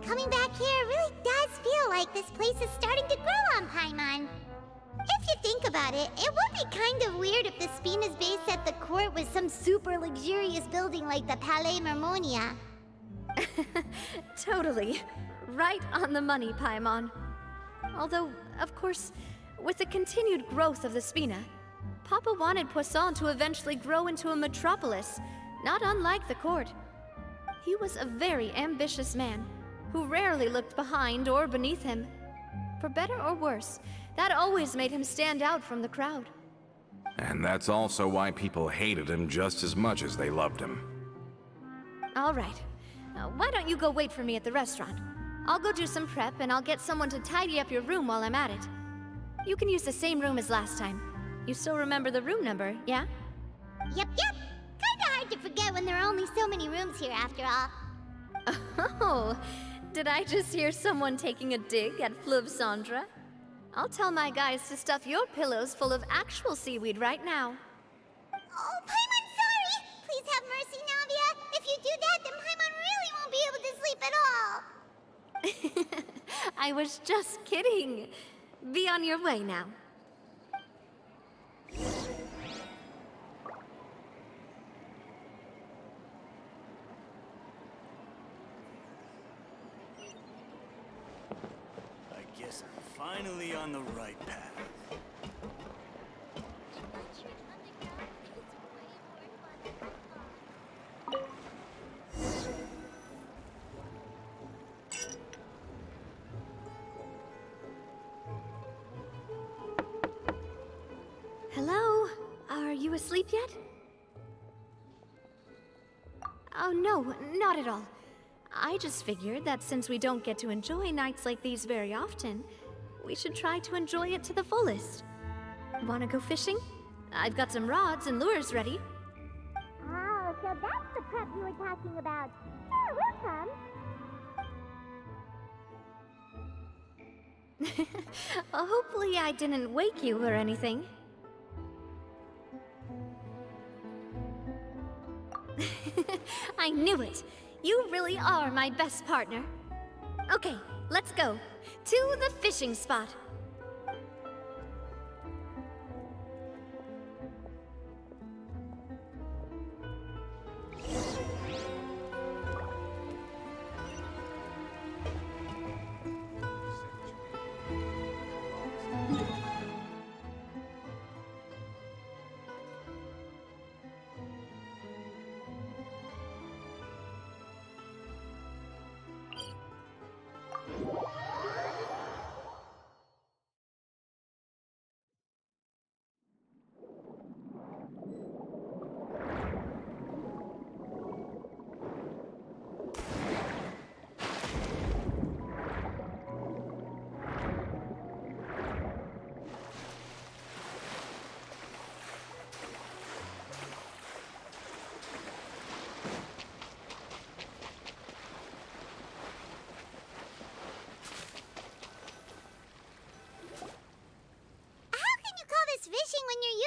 Speaker 2: Coming back here really does feel like this place is starting to grow on Paimon. If you think about it, it would be kind of weird if the Spina's base at the court was some super luxurious building like the Palais Mermonia.
Speaker 1: Totally. Right on the money, Paimon. Although, of course, with the continued growth of the Spina, Papa wanted Poisson to eventually grow into a metropolis, not unlike the court. He was a very ambitious man, who rarely looked behind or beneath him. For better or worse, that always made him stand out from the crowd.
Speaker 5: And that's also why people hated him just as much as they loved him.
Speaker 1: All right. Why don't you go wait for me at the restaurant? I'll go do some prep and I'll get someone to tidy up your room while I'm at it. You can use the same room as last time. You still remember the room number, yeah?
Speaker 2: Yep. Kinda hard to forget when there are only so many rooms here after all.
Speaker 1: Oh, did I just hear someone taking a dig at Fleuve Cendre? I'll tell my guys to stuff your pillows full of actual seaweed right now.
Speaker 2: Oh, Paimon, sorry! Please have mercy, Navia. If you do that, then Paimon really won't be able to sleep at all.
Speaker 1: I was just kidding. Be on your way now.
Speaker 6: I guess I'm finally on the right path.
Speaker 1: Hello? Are you asleep yet? Oh no, not at all. I just figured that since we don't get to enjoy nights like these very often, we should try to enjoy it to the fullest. Wanna go fishing? I've got some rods and lures ready.
Speaker 2: Oh, so that's the prep you were talking about. Sure, we'll come.
Speaker 1: Hopefully I didn't wake you or anything. I knew it! You really are my best partner. Okay, let's go. To the fishing spot.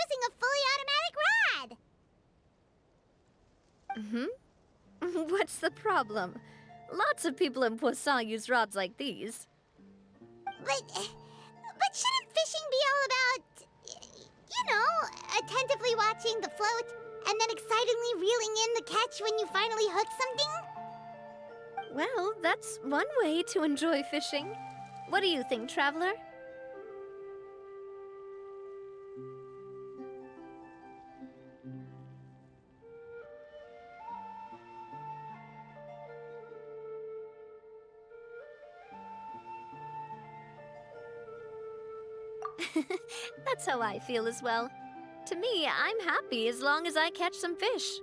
Speaker 2: using a fully automatic rod!
Speaker 7: What's the problem? Lots of people in Poisson use rods like these.
Speaker 2: But shouldn't fishing be all about, attentively watching the float and then excitedly reeling in the catch when you finally hook something?
Speaker 7: Well, that's one way to enjoy fishing. What do you think, Traveler? That's how I feel as well. To me, I'm happy as long as I catch some fish.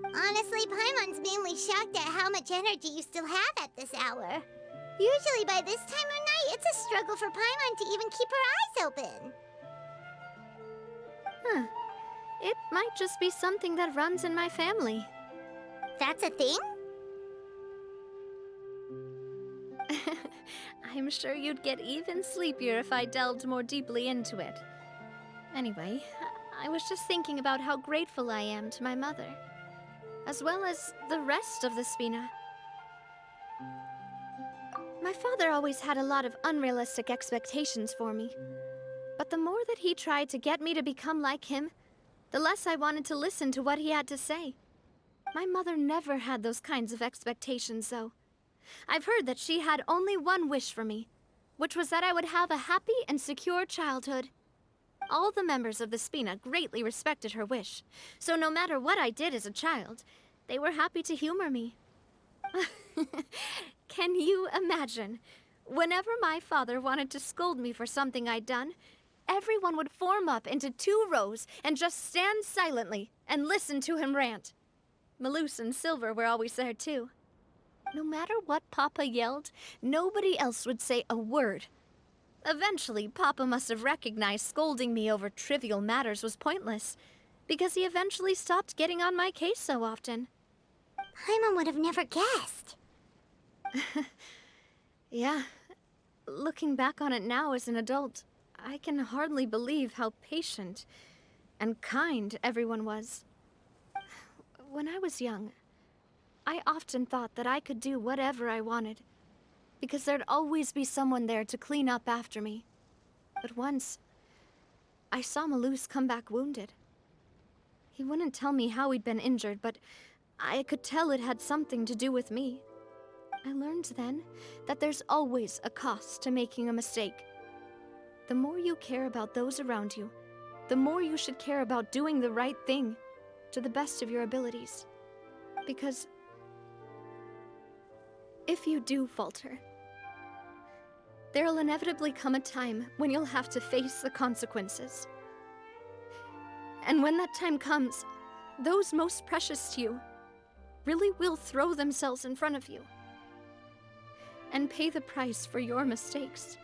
Speaker 2: Honestly, Paimon's mainly shocked at how much energy you still have at this hour. Usually by this time of night, it's a struggle for Paimon to even keep her eyes open.
Speaker 7: Huh. It might just be something that runs in my family.
Speaker 2: That's a thing?
Speaker 7: I'm sure you'd get even sleepier if I delved more deeply into it. Anyway, I was just thinking about how grateful I am to my mother, as well as the rest of the Spina. My father always had a lot of unrealistic expectations for me, but the more that he tried to get me to become like him, the less I wanted to listen to what he had to say. My mother never had those kinds of expectations, though. I've heard that she had only one wish for me, which was that I would have a happy and secure childhood. All the members of the Spina greatly respected her wish, so no matter what I did as a child, they were happy to humor me. Can you imagine? Whenever my father wanted to scold me for something I'd done, everyone would form up into 2 rows and just stand silently and listen to him rant. Malouse and Silver were always there too. No matter what Papa yelled, nobody else would say a word. Eventually, Papa must have recognized scolding me over trivial matters was pointless, because he eventually stopped getting on my case so often.
Speaker 2: Paimon would have never guessed.
Speaker 7: Yeah. Looking back on it now as an adult, I can hardly believe how patient and kind everyone was. When I was young, I often thought that I could do whatever I wanted, because there'd always be someone there to clean up after me. But once, I saw Malouse come back wounded. He wouldn't tell me how he'd been injured, but I could tell it had something to do with me. I learned then that there's always a cost to making a mistake. The more you care about those around you, the more you should care about doing the right thing to the best of your abilities. Because if you do falter, there'll inevitably come a time when you'll have to face the consequences. And when that time comes, those most precious to you really will throw themselves in front of you and pay the price for your mistakes.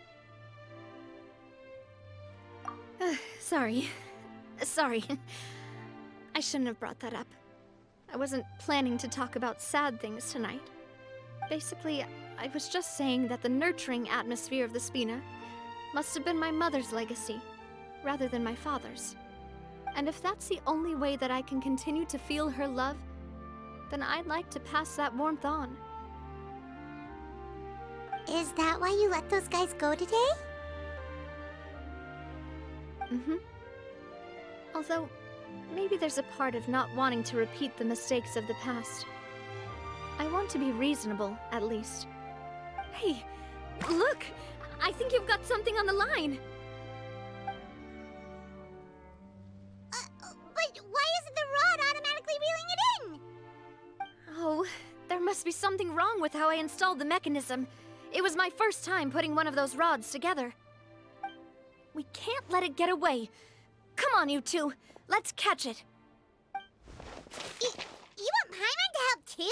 Speaker 7: Sorry. I shouldn't have brought that up. I wasn't planning to talk about sad things tonight. Basically, I was just saying that the nurturing atmosphere of the Spina must have been my mother's legacy, rather than my father's. And if that's the only way that I can continue to feel her love, then I'd like to pass that warmth on.
Speaker 2: Is that why you let those guys go today?
Speaker 7: Mm-hmm. Although, maybe there's a part of not wanting to repeat the mistakes of the past. I want to be reasonable, at least. Hey, look! I think you've got something on the line!
Speaker 2: But why isn't the rod automatically reeling it in?
Speaker 7: Oh, there must be something wrong with how I installed the mechanism. It was my first time putting one of those rods together. We can't let it get away. Come on, you two. Let's catch it.
Speaker 2: You want Paimon to help too?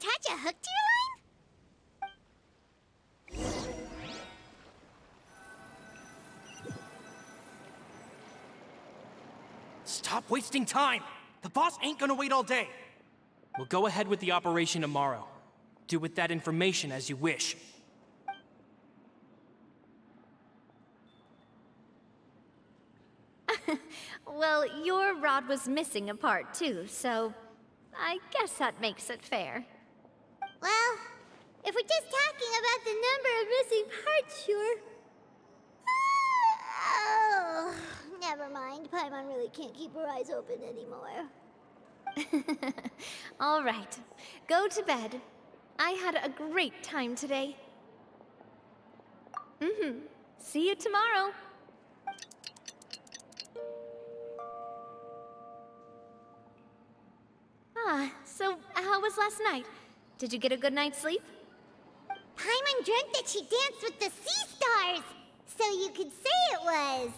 Speaker 2: attach a hook to your line?
Speaker 4: Stop wasting time! The boss ain't gonna wait all day. We'll go ahead with the operation tomorrow. Do with that information as you wish.
Speaker 7: Well, your rod was missing a part too, so I guess that makes it fair.
Speaker 2: Well, if we're just talking about the number of missing parts, sure. Oh, never mind. Paimon really can't keep her eyes open anymore.
Speaker 7: All right, go to bed. I had a great time today. See you tomorrow. So how was last night? Did you get a good night's sleep?
Speaker 2: Paimon dreamt that she danced with the sea stars, so you could say it was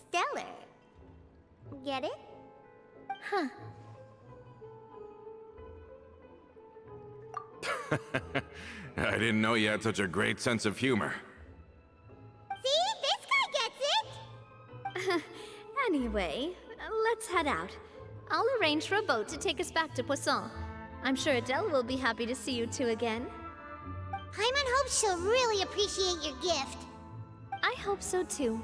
Speaker 2: stellar. Get it?
Speaker 7: Huh.
Speaker 5: I didn't know you had such a great sense of humor.
Speaker 2: See? This guy gets it!
Speaker 7: Anyway, let's head out. I'll arrange for a boat to take us back to Poisson. I'm sure Adele will be happy to see you two again.
Speaker 2: Paimon hopes she'll really appreciate your gift.
Speaker 7: I hope so too.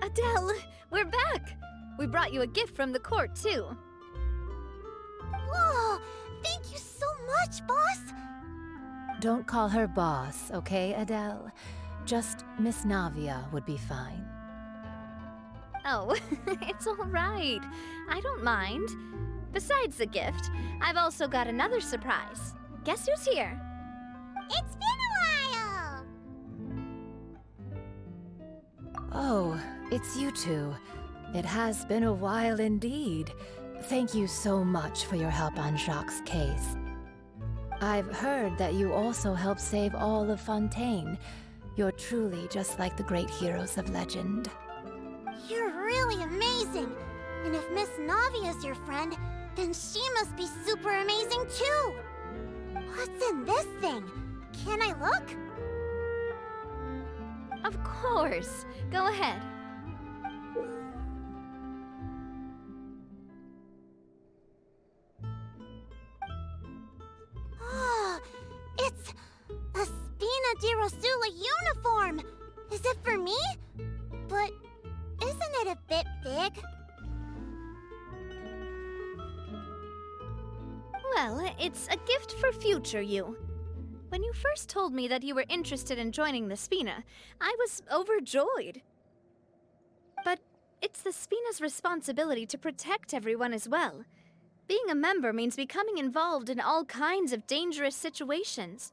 Speaker 7: Adele, we're back! We brought you a gift from the court, too.
Speaker 2: Whoa! Thank you so much, boss!
Speaker 3: Don't call her boss, okay, Adele? Just Miss Navia would be fine.
Speaker 7: Oh, it's all right. I don't mind. Besides the gift, I've also got another surprise. Guess who's here?
Speaker 2: It's been a while!
Speaker 3: Oh, it's you two. It has been a while indeed. Thank you so much for your help on Jacques' case. I've heard that you also helped save all of Fontaine. You're truly just like the great heroes of legend.
Speaker 2: You're really amazing! And if Miss Navia's your friend, then she must be super amazing too! What's in this thing? Can I look?
Speaker 7: Of course. Go ahead.
Speaker 2: Oh, it's a Spina di Rosula uniform! Is it for me? But isn't it a bit big?
Speaker 7: Well, it's a gift for future you. When you first told me that you were interested in joining the Spina, I was overjoyed. But it's the Spina's responsibility to protect everyone as well. Being a member means becoming involved in all kinds of dangerous situations.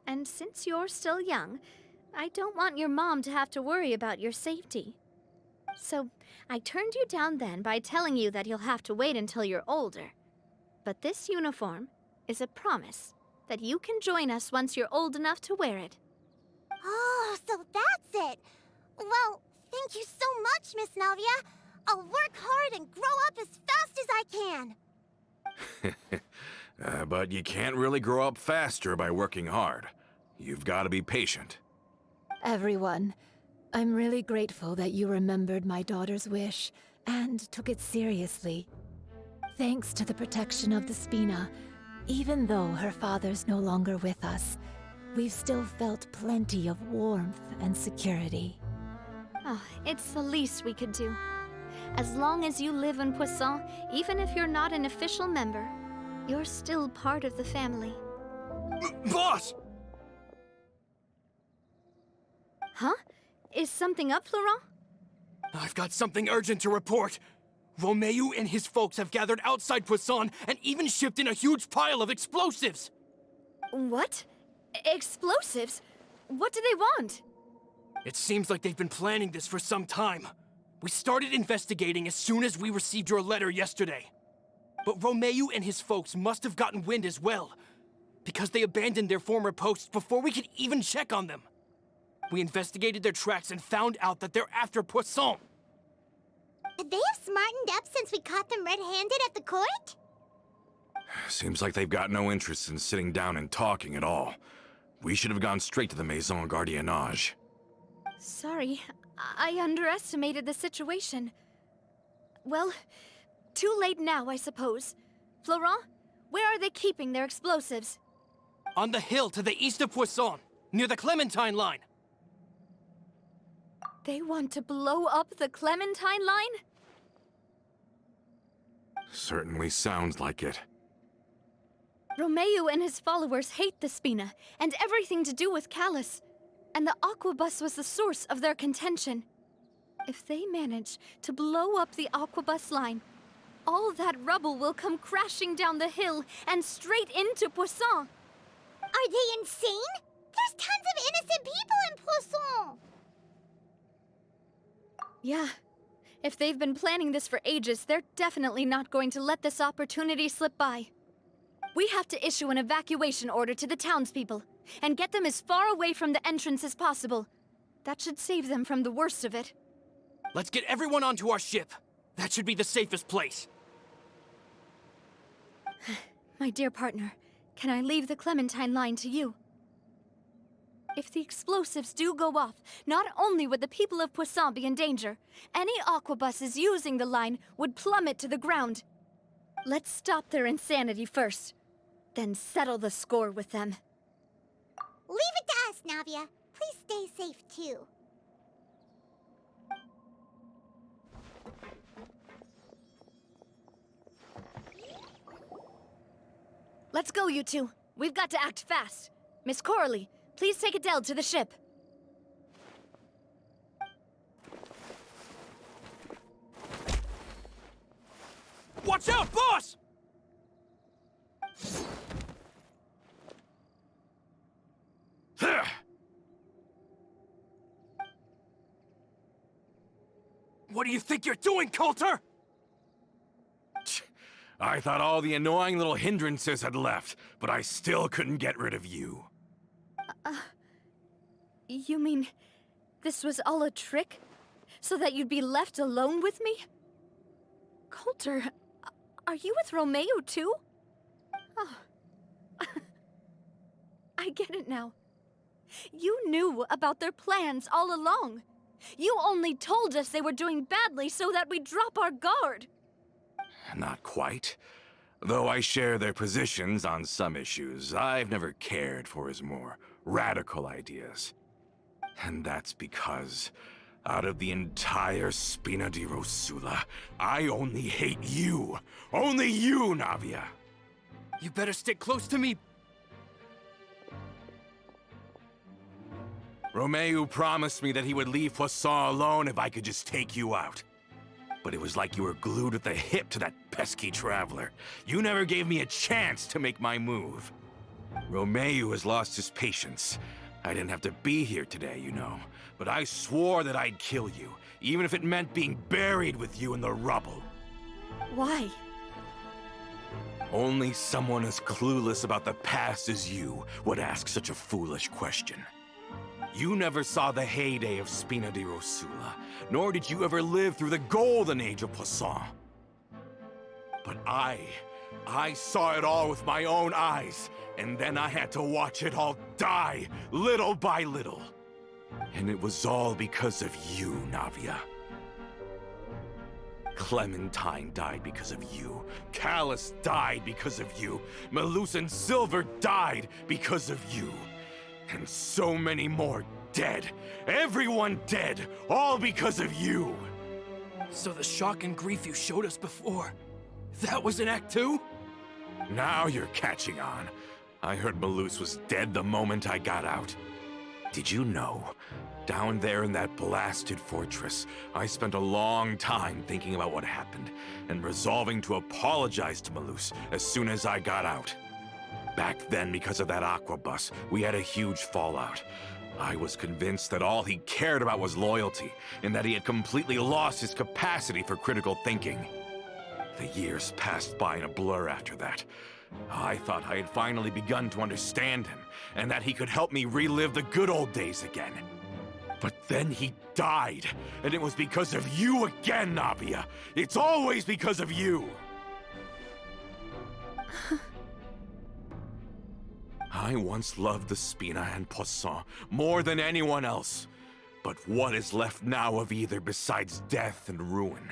Speaker 7: And since you're still young, I don't want your mom to have to worry about your safety. So I turned you down then by telling you that you'll have to wait until you're older. But this uniform is a promise that you can join us once you're old enough to wear it.
Speaker 2: Oh, so that's it! Well, thank you so much, Miss Navia! I'll work hard and grow up as fast as I can!
Speaker 5: But you can't really grow up faster by working hard. You've got to be patient.
Speaker 3: Everyone, I'm really grateful that you remembered my daughter's wish and took it seriously. Thanks to the protection of the Spina, even though her father's no longer with us, we've still felt plenty of warmth and security.
Speaker 7: Oh, it's the least we could do. As long as you live in Poisson, even if you're not an official member, you're still part of the family.
Speaker 4: Boss!
Speaker 7: Huh? Is something up, Florent?
Speaker 4: I've got something urgent to report. Romeu and his folks have gathered outside Poisson and even shipped in a huge pile of explosives.
Speaker 7: What? Explosives? What do they want?
Speaker 4: It seems like they've been planning this for some time. We started investigating as soon as we received your letter yesterday. But Romeu and his folks must have gotten wind as well, because they abandoned their former posts before we could even check on them. We investigated their tracks and found out that they're after Poisson.
Speaker 2: They have smartened up since we caught them red-handed at the court?
Speaker 5: Seems like they've got no interest in sitting down and talking at all. We should have gone straight to the Maison Gardiennage.
Speaker 7: Sorry, I underestimated the situation. Well, too late now, I suppose. Florent, where are they keeping their explosives?
Speaker 4: On the hill to the east of Poisson, near the Clementine line.
Speaker 7: They want to blow up the Clementine line?
Speaker 5: Certainly sounds like it.
Speaker 7: Romeu and his followers hate the Spina and everything to do with Callus. And the Aquabus was the source of their contention. If they manage to blow up the Aquabus line, all that rubble will come crashing down the hill and straight into Poisson.
Speaker 2: Are they insane? There's tons of innocent people in Poisson!
Speaker 7: Yeah. If they've been planning this for ages, they're definitely not going to let this opportunity slip by. We have to issue an evacuation order to the townspeople and get them as far away from the entrance as possible. That should save them from the worst of it.
Speaker 4: Let's get everyone onto our ship. That should be the safest place.
Speaker 7: My dear partner, can I leave the Clementine line to you? If the explosives do go off, not only would the people of Poisson be in danger, any aquabuses using the line would plummet to the ground. Let's stop their insanity first, then settle the score with them.
Speaker 2: Leave it to us, Navia. Please stay safe, too.
Speaker 7: Let's go, you two. We've got to act fast. Miss Coralie, please take Adele to the ship.
Speaker 4: Watch out, boss! What do you think you're doing, Coulter?
Speaker 5: I thought all the annoying little hindrances had left, but I still couldn't get rid of you.
Speaker 7: You mean this was all a trick? So that you'd be left alone with me? Coulter, are you with Romeu too? Oh. I get it now. You knew about their plans all along. You only told us they were doing badly so that we'd drop our guard.
Speaker 5: Not quite. Though I share their positions on some issues, I've never cared for his more radical ideas. And that's because, out of the entire Spina di Rosula, I only hate you. Only you, Navia.
Speaker 4: You better stick close to me.
Speaker 5: Romeu promised me that he would leave Poisson alone if I could just take you out. But it was like you were glued at the hip to that pesky traveler. You never gave me a chance to make my move. Romeu has lost his patience. I didn't have to be here today, you know. But I swore that I'd kill you, even if it meant being buried with you in the rubble.
Speaker 7: Why?
Speaker 5: Only someone as clueless about the past as you would ask such a foolish question. You never saw the heyday of Spina di Rosula, nor did you ever live through the golden age of Poisson. But I saw it all with my own eyes, and then I had to watch it all die, little by little. And it was all because of you, Navia. Clementine died because of you. Callus died because of you. Malus and Silver died because of you. And so many more dead. Everyone dead, all because of you.
Speaker 4: So the shock and grief you showed us before, that was in Act 2?
Speaker 5: Now you're catching on. I heard Malus was dead the moment I got out. Did you know? Down there in that blasted fortress, I spent a long time thinking about what happened and resolving to apologize to Malus as soon as I got out. Back then, because of that aqua bus, we had a huge fallout. I was convinced that all he cared about was loyalty, and that he had completely lost his capacity for critical thinking. The years passed by in a blur after that. I thought I had finally begun to understand him, and that he could help me relive the good old days again. But then he died, and it was because of you again, Navia! It's always because of you! I once loved the Spina and Poisson more than anyone else. But what is left now of either besides death and ruin?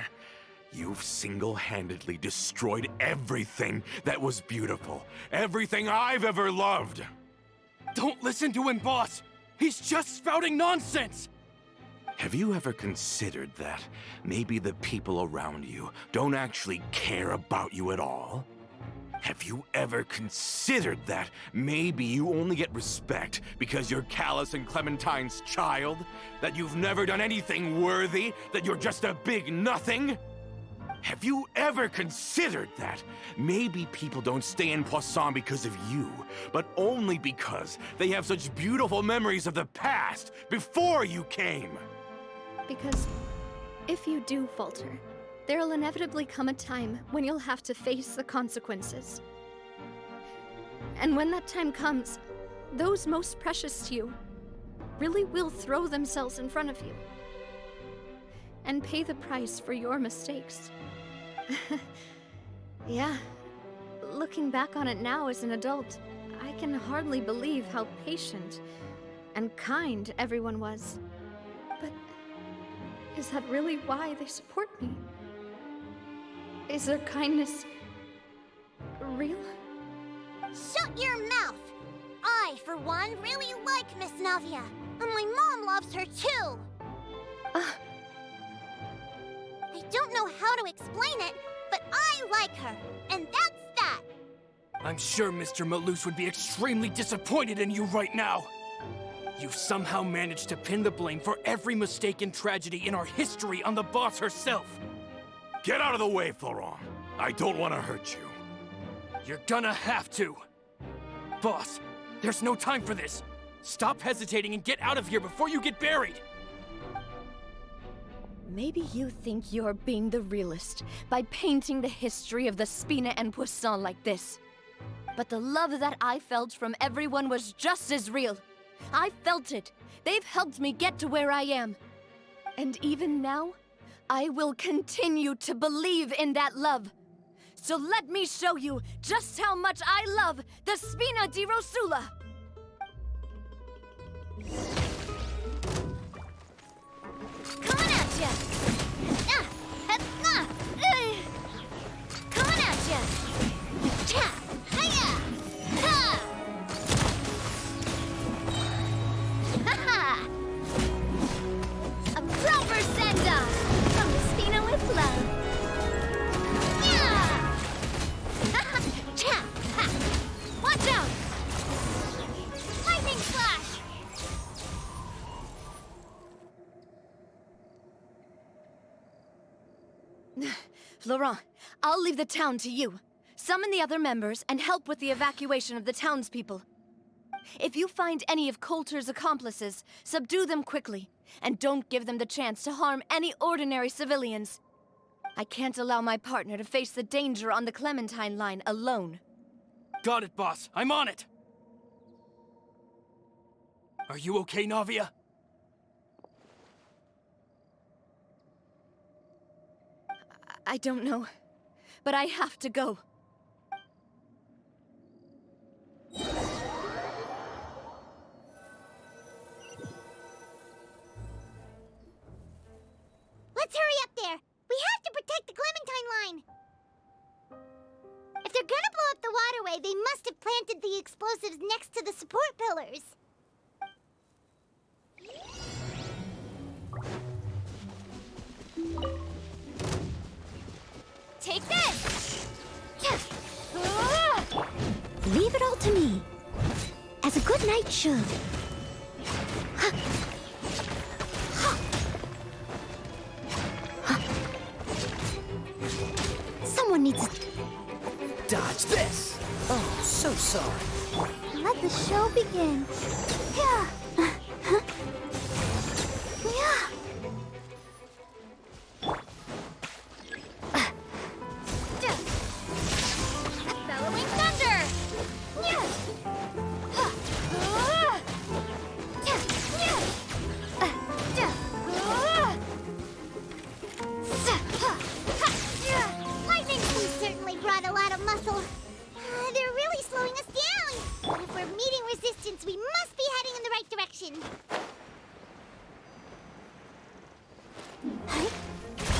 Speaker 5: You've single-handedly destroyed everything that was beautiful. Everything I've ever loved.
Speaker 4: Don't listen to him, boss! He's just spouting nonsense!
Speaker 5: Have you ever considered that maybe the people around you don't actually care about you at all? Have you ever considered that maybe you only get respect because you're Callus and Clementine's child? That you've never done anything worthy? That you're just a big nothing? Have you ever considered that maybe people don't stay in Poisson because of you, but only because they have such beautiful memories of the past before you came?
Speaker 7: Because if you do falter, there'll inevitably come a time when you'll have to face the consequences. And when that time comes, those most precious to you really will throw themselves in front of you and pay the price for your mistakes. Yeah, looking back on it now as an adult, I can hardly believe how patient and kind everyone was. But is that really why they support me? Is their kindness real?
Speaker 2: Shut your mouth! I, for one, really like Miss Navia, and my mom loves her too! I don't know how to explain it, but I like her, and that's that!
Speaker 4: I'm sure Mr. Malus would be extremely disappointed in you right now. You've somehow managed to pin the blame for every mistake and tragedy in our history on the boss herself.
Speaker 5: Get out of the way, Florent. I don't want to hurt you.
Speaker 4: You're gonna have to. Boss, there's no time for this. Stop hesitating and get out of here before you get buried.
Speaker 7: Maybe you think you're being the realist by painting the history of the Spina and Poisson like this. But the love that I felt from everyone was just as real. I felt it. They've helped me get to where I am. And even now, I will continue to believe in that love. So let me show you just how much I love the Spina di Rosula!
Speaker 2: Coming at ya! Coming at ya! Cha! Hiya! Ha! Ha-ha! A proper send-off from the Spina with love. Yeah! Cha! Ha! Watch out! Lightning flash!
Speaker 7: Laurent, I'll leave the town to you. Summon the other members and help with the evacuation of the townspeople. If you find any of Coulter's accomplices, subdue them quickly, and don't give them the chance to harm any ordinary civilians. I can't allow my partner to face the danger on the Clementine line alone.
Speaker 4: Got it, boss. I'm on it. Are you okay, Navia?
Speaker 7: I don't know, but I have to go.
Speaker 2: Let's hurry up there! We have to protect the Clementine line! If they're gonna blow up the waterway, they must have planted the explosives next to the support pillars.
Speaker 1: Take this!
Speaker 2: Leave it all to me, as a good knight should. Someone needs to
Speaker 6: Dodge this! Oh, so sorry.
Speaker 2: let the show begin. Yeah. Yeah. Bellowing thunder. Yeah. Lightning certainly brought a lot of muscle. They're really slowing us down. But if we're meeting resistance, we must be heading in the right direction.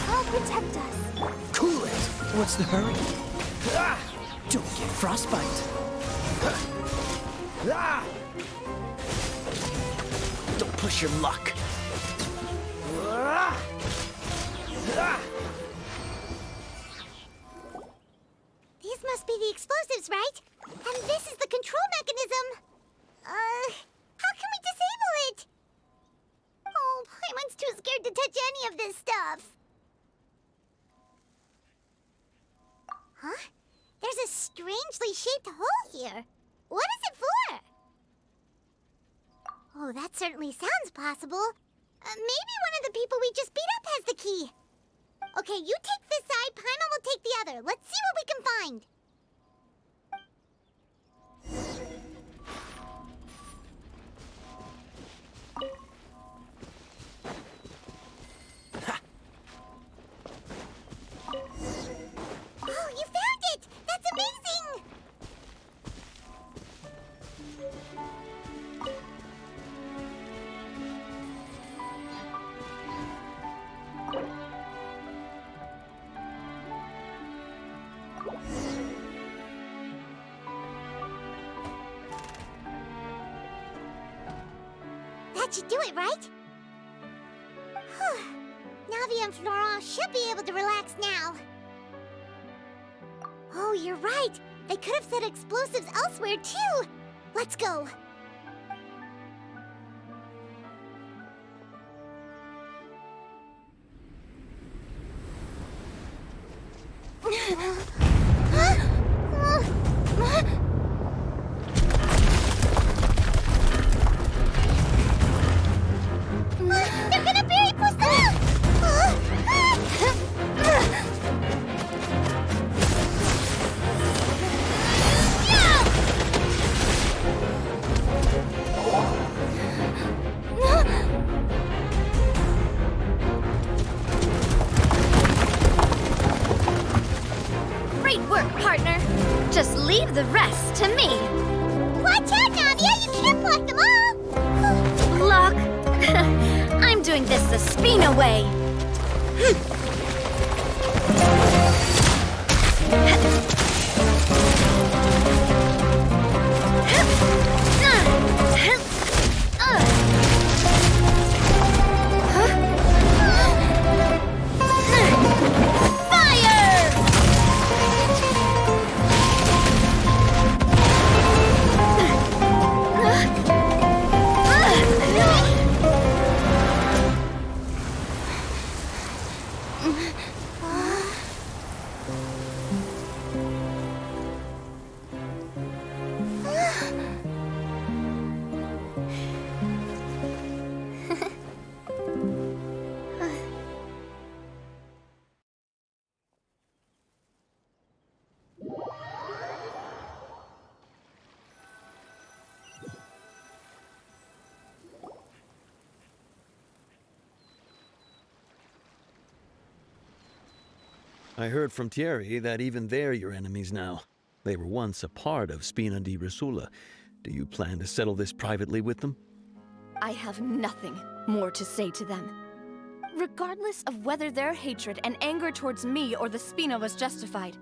Speaker 2: I'll protect us.
Speaker 6: Cool it! What's the hurry? Ah! Don't get frostbite. Ah! Don't push your luck. Ah! Ah!
Speaker 2: These must be the explosives, right? And this is the control mechanism. How can we disable it? Oh, Paimon's too scared to touch any of this stuff. Huh? There's a strangely shaped hole here. What is it for? Oh, that certainly sounds possible. Maybe one of the people we just beat up has the key. Okay, you take this side, Paimon will take the other. Let's see what we can find. Oh, you found it! That's amazing! That should do it, right? Whew. Navia and Florent should be able to relax now. Oh, you're right. They could have set explosives elsewhere, too. Let's go. They're gonna bury Poisson!
Speaker 1: Great work, partner. Just leave the rest to me.
Speaker 2: Watch out, Navia! You can't block them all!
Speaker 1: Block. I'm doing this the Spina way.
Speaker 8: I heard from Thierry that even they're your enemies now. They were once a part of Spina di Rosula. Do you plan to settle this privately with them?
Speaker 7: I have nothing more to say to them. Regardless of whether their hatred and anger towards me or the Spina was justified,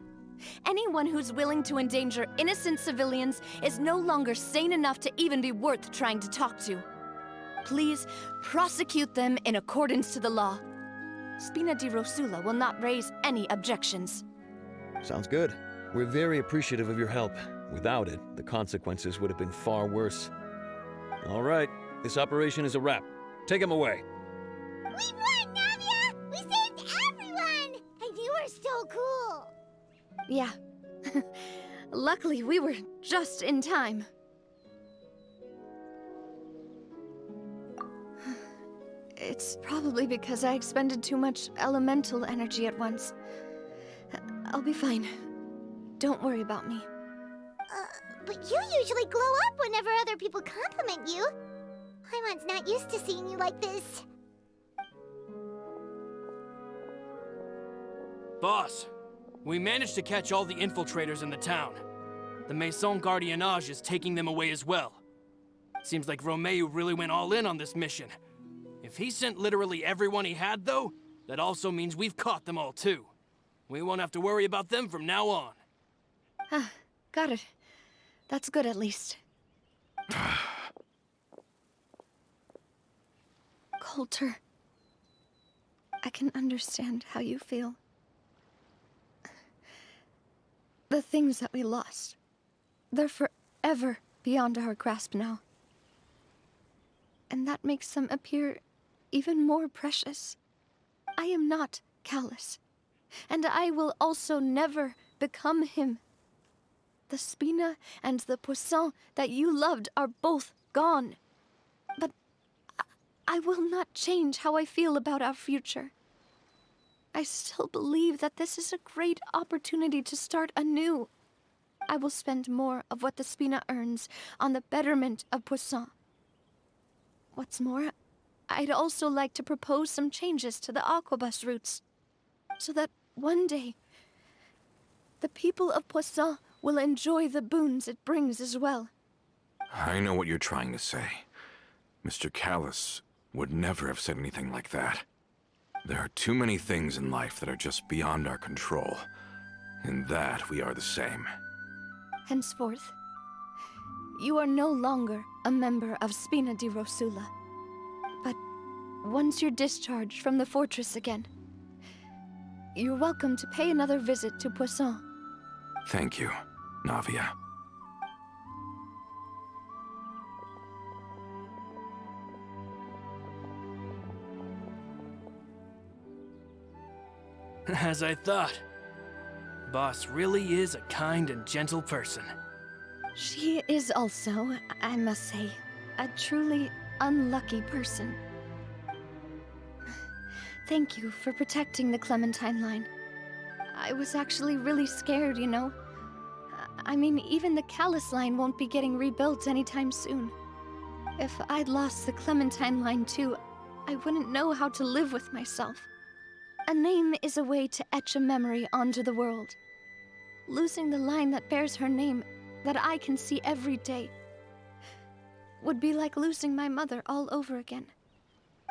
Speaker 7: anyone who's willing to endanger innocent civilians is no longer sane enough to even be worth trying to talk to. Please prosecute them in accordance to the law. Spina di Rosula will not raise any objections.
Speaker 8: Sounds good. We're very appreciative of your help. Without it, the consequences would have been far worse. All right, this operation is a wrap. Take him away.
Speaker 2: We won, Navia! We saved everyone! And you were so cool!
Speaker 7: Yeah. Luckily, we were just in time. It's probably because I expended too much elemental energy at once. I'll be fine. Don't worry about me.
Speaker 2: But you usually glow up whenever other people compliment you. Paimon's not used to seeing you like this.
Speaker 4: Boss, we managed to catch all the infiltrators in the town. The Maison Gardiennage is taking them away as well. Seems like Romeu really went all in on this mission. If he sent literally everyone he had, though, that also means we've caught them all, too. We won't have to worry about them from now on.
Speaker 7: Ah, got it. That's good, at least. Coulter, I can understand how you feel. The things that we lost, they're forever beyond our grasp now. And that makes them appear even more precious. I am not callous, and I will also never become him. The Spina and the Poisson that you loved are both gone. But I will not change how I feel about our future. I still believe that this is a great opportunity to start anew. I will spend more of what the Spina earns on the betterment of Poisson. What's more, I'd also like to propose some changes to the Aquabus routes, so that one day, the people of Poisson will enjoy the boons it brings as well.
Speaker 5: I know what you're trying to say. Mr. Callus would never have said anything like that. There are too many things in life that are just beyond our control. In that, we are the same.
Speaker 7: Henceforth, you are no longer a member of Spina di Rosula. But once you're discharged from the fortress again, you're welcome to pay another visit to Poisson.
Speaker 5: Thank you, Navia.
Speaker 4: As I thought. Boss really is a kind and gentle person.
Speaker 7: She is also, I must say, a truly unlucky person. Thank you for protecting the Clementine line. I was actually really scared, you know. I mean, even the Callus line won't be getting rebuilt anytime soon. If I'd lost the Clementine line too, I wouldn't know how to live with myself. A name is a way to etch a memory onto the world. Losing the line that bears her name, that I can see every day, would be like losing my mother all over again.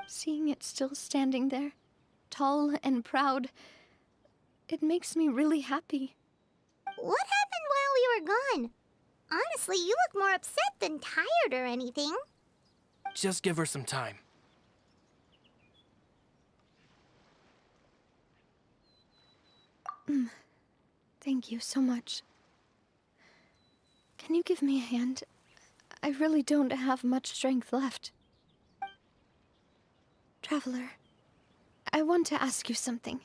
Speaker 7: Seeing it still standing there, tall and proud, it makes me really happy.
Speaker 2: What happened while we were gone? Honestly, you look more upset than tired or anything.
Speaker 4: Just give her some time.
Speaker 7: Thank you so much. Can you give me a hand? I really don't have much strength left. Traveler, I want to ask you something.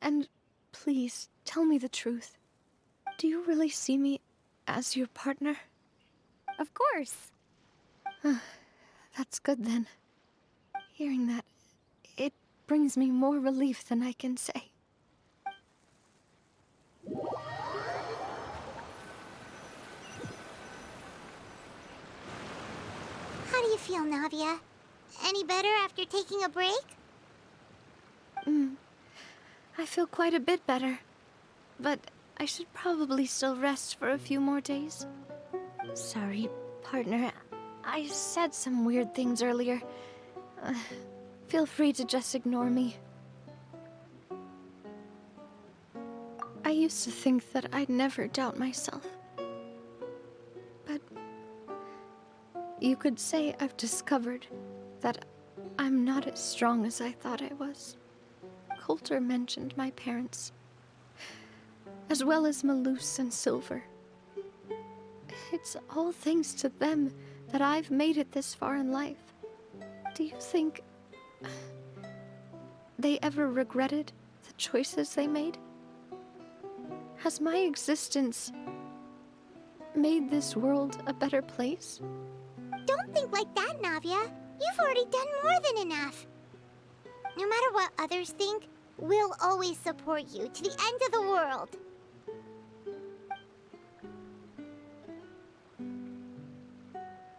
Speaker 7: And please, tell me the truth. Do you really see me as your partner?
Speaker 2: Of course.
Speaker 7: That's good then. Hearing that, it brings me more relief than I can say.
Speaker 2: How do you feel, Navia? Any better after taking a break?
Speaker 7: I feel quite a bit better. But I should probably still rest for a few more days. Sorry, partner. I said some weird things earlier. Feel free to just ignore me. I used to think that I'd never doubt myself. But you could say I've discovered that I'm not as strong as I thought I was. Coulter mentioned my parents, as well as Malus and Silver. It's all thanks to them that I've made it this far in life. Do you think they ever regretted the choices they made? Has my existence made this world a better place?
Speaker 2: Don't think like that, Navia. You've already done more than enough. No matter what others think, we'll always support you to the end of the world.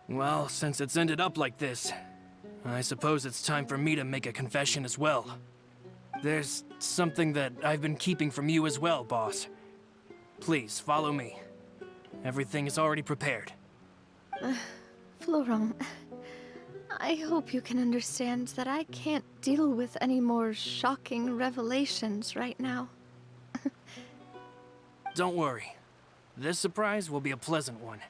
Speaker 4: Well, since it's ended up like this, I suppose it's time for me to make a confession as well. There's something that I've been keeping from you as well, boss. Please, follow me. Everything is already prepared.
Speaker 7: Florent, I hope you can understand that I can't deal with any more shocking revelations right now.
Speaker 4: Don't worry. This surprise will be a pleasant one.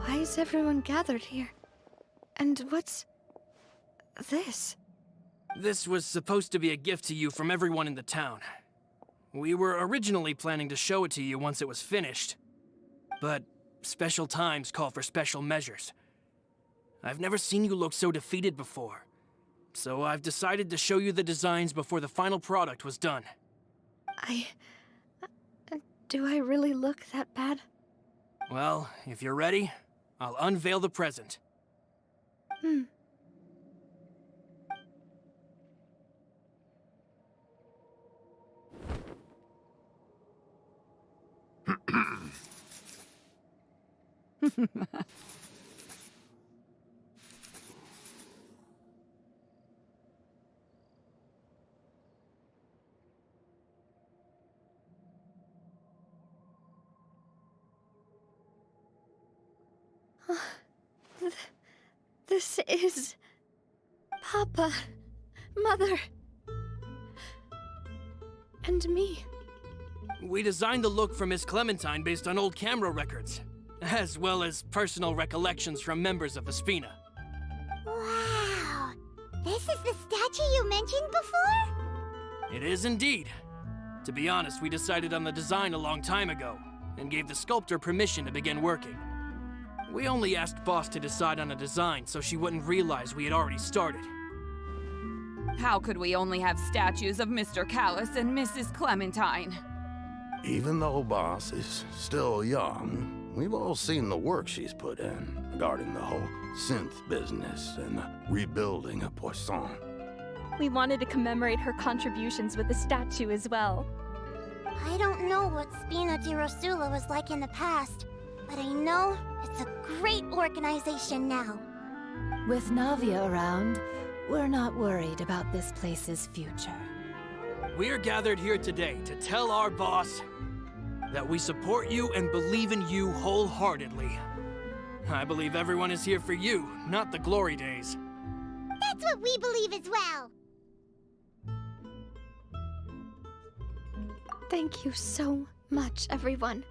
Speaker 7: Why is everyone gathered here? And what's this?
Speaker 4: This was supposed to be a gift to you from everyone in the town. We were originally planning to show it to you once it was finished, but special times call for special measures. I've never seen you look so defeated before, so I've decided to show you the designs before the final product was done.
Speaker 7: Do I really look that bad?
Speaker 4: Well, if you're ready, I'll unveil the present.
Speaker 7: This is... Papa, Mother, and me.
Speaker 4: We designed the look for Miss Clementine based on old camera records, as well as personal recollections from members of the Spina.
Speaker 2: Wow! This is the statue you mentioned before?
Speaker 4: It is indeed. To be honest, we decided on the design a long time ago, and gave the sculptor permission to begin working. We only asked Boss to decide on a design so she wouldn't realize we had already started.
Speaker 9: How could we only have statues of Mr. Callus and Mrs. Clementine?
Speaker 10: Even though Boss is still young, we've all seen the work she's put in regarding the whole synth business and the rebuilding of Poisson.
Speaker 11: We wanted to commemorate her contributions with a statue as well.
Speaker 2: I don't know what Spina di Rosula was like in the past, but I know it's a great organization now.
Speaker 3: With Navia around, we're not worried about this place's future.
Speaker 4: We're gathered here today to tell our boss that we support you and believe in you wholeheartedly. I believe everyone is here for you, not the glory days.
Speaker 2: That's what we believe as well.
Speaker 7: Thank you so much, everyone.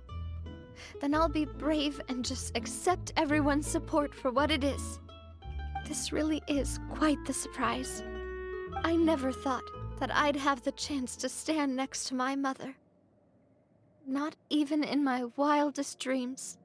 Speaker 7: Then I'll be brave and just accept everyone's support for what it is. This really is quite the surprise. I never thought that I'd have the chance to stand next to my mother. Not even in my wildest dreams.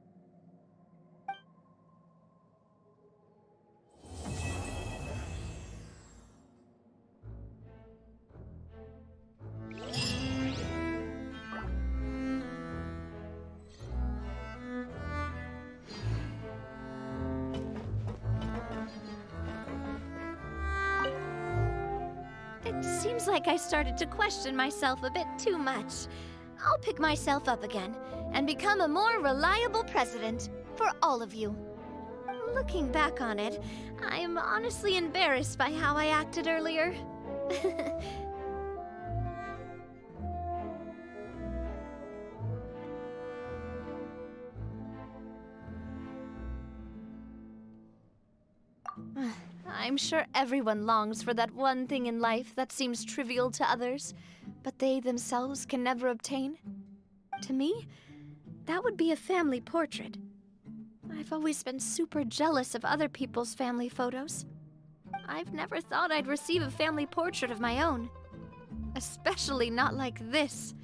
Speaker 1: seems like I started to question myself a bit too much. I'll pick myself up again and become a more reliable president for all of you. Looking back on it, I'm honestly embarrassed by how I acted earlier. I'm sure everyone longs for that one thing in life that seems trivial to others, but they themselves can never obtain. To me, that would be a family portrait. I've always been super jealous of other people's family photos. I've never thought I'd receive a family portrait of my own. Especially not like this.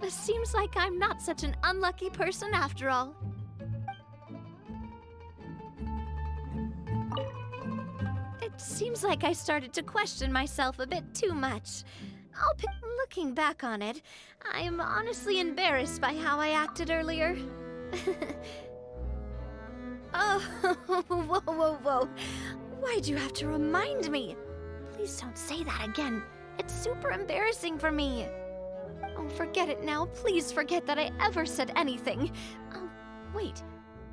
Speaker 1: It seems like I'm not such an unlucky person after all. It seems like I started to question myself a bit too much. Looking back on it, I'm honestly embarrassed by how I acted earlier. Oh, whoa. Why'd you have to remind me? Please don't say that again. It's super embarrassing for me. Oh, forget it now. Please forget that I ever said anything. Oh, wait.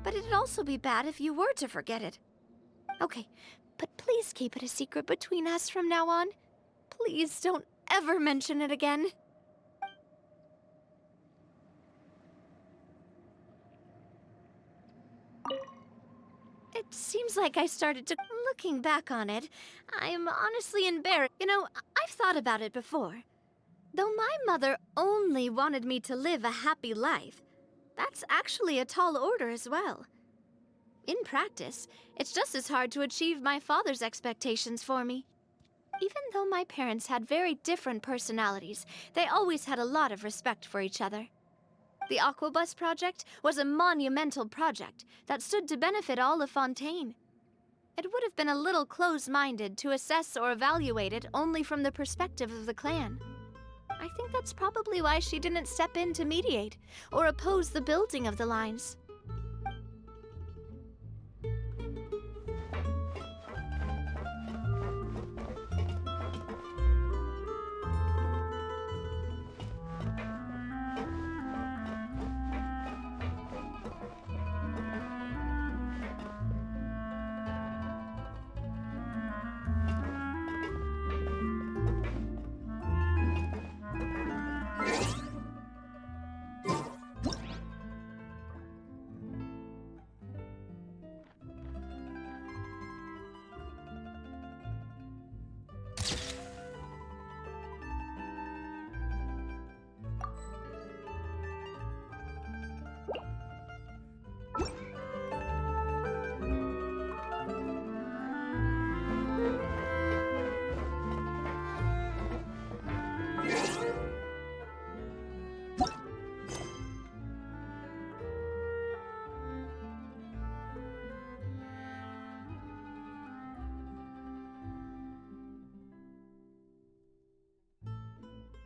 Speaker 1: But it'd also be bad if you were to forget it. Okay, but please keep it a secret between us from now on. Please don't ever mention it again. It seems like I started to... Looking back on it, I'm honestly embarrassed. You know, I've thought about it before. Though my mother only wanted me to live a happy life, that's actually a tall order as well. In practice, it's just as hard to achieve my father's expectations for me. Even though my parents had very different personalities, they always had a lot of respect for each other. The Aquabus project was a monumental project that stood to benefit all of Fontaine. It would have been a little close-minded to assess or evaluate it only from the perspective of the clan. I think that's probably why she didn't step in to mediate or oppose the building of the lines.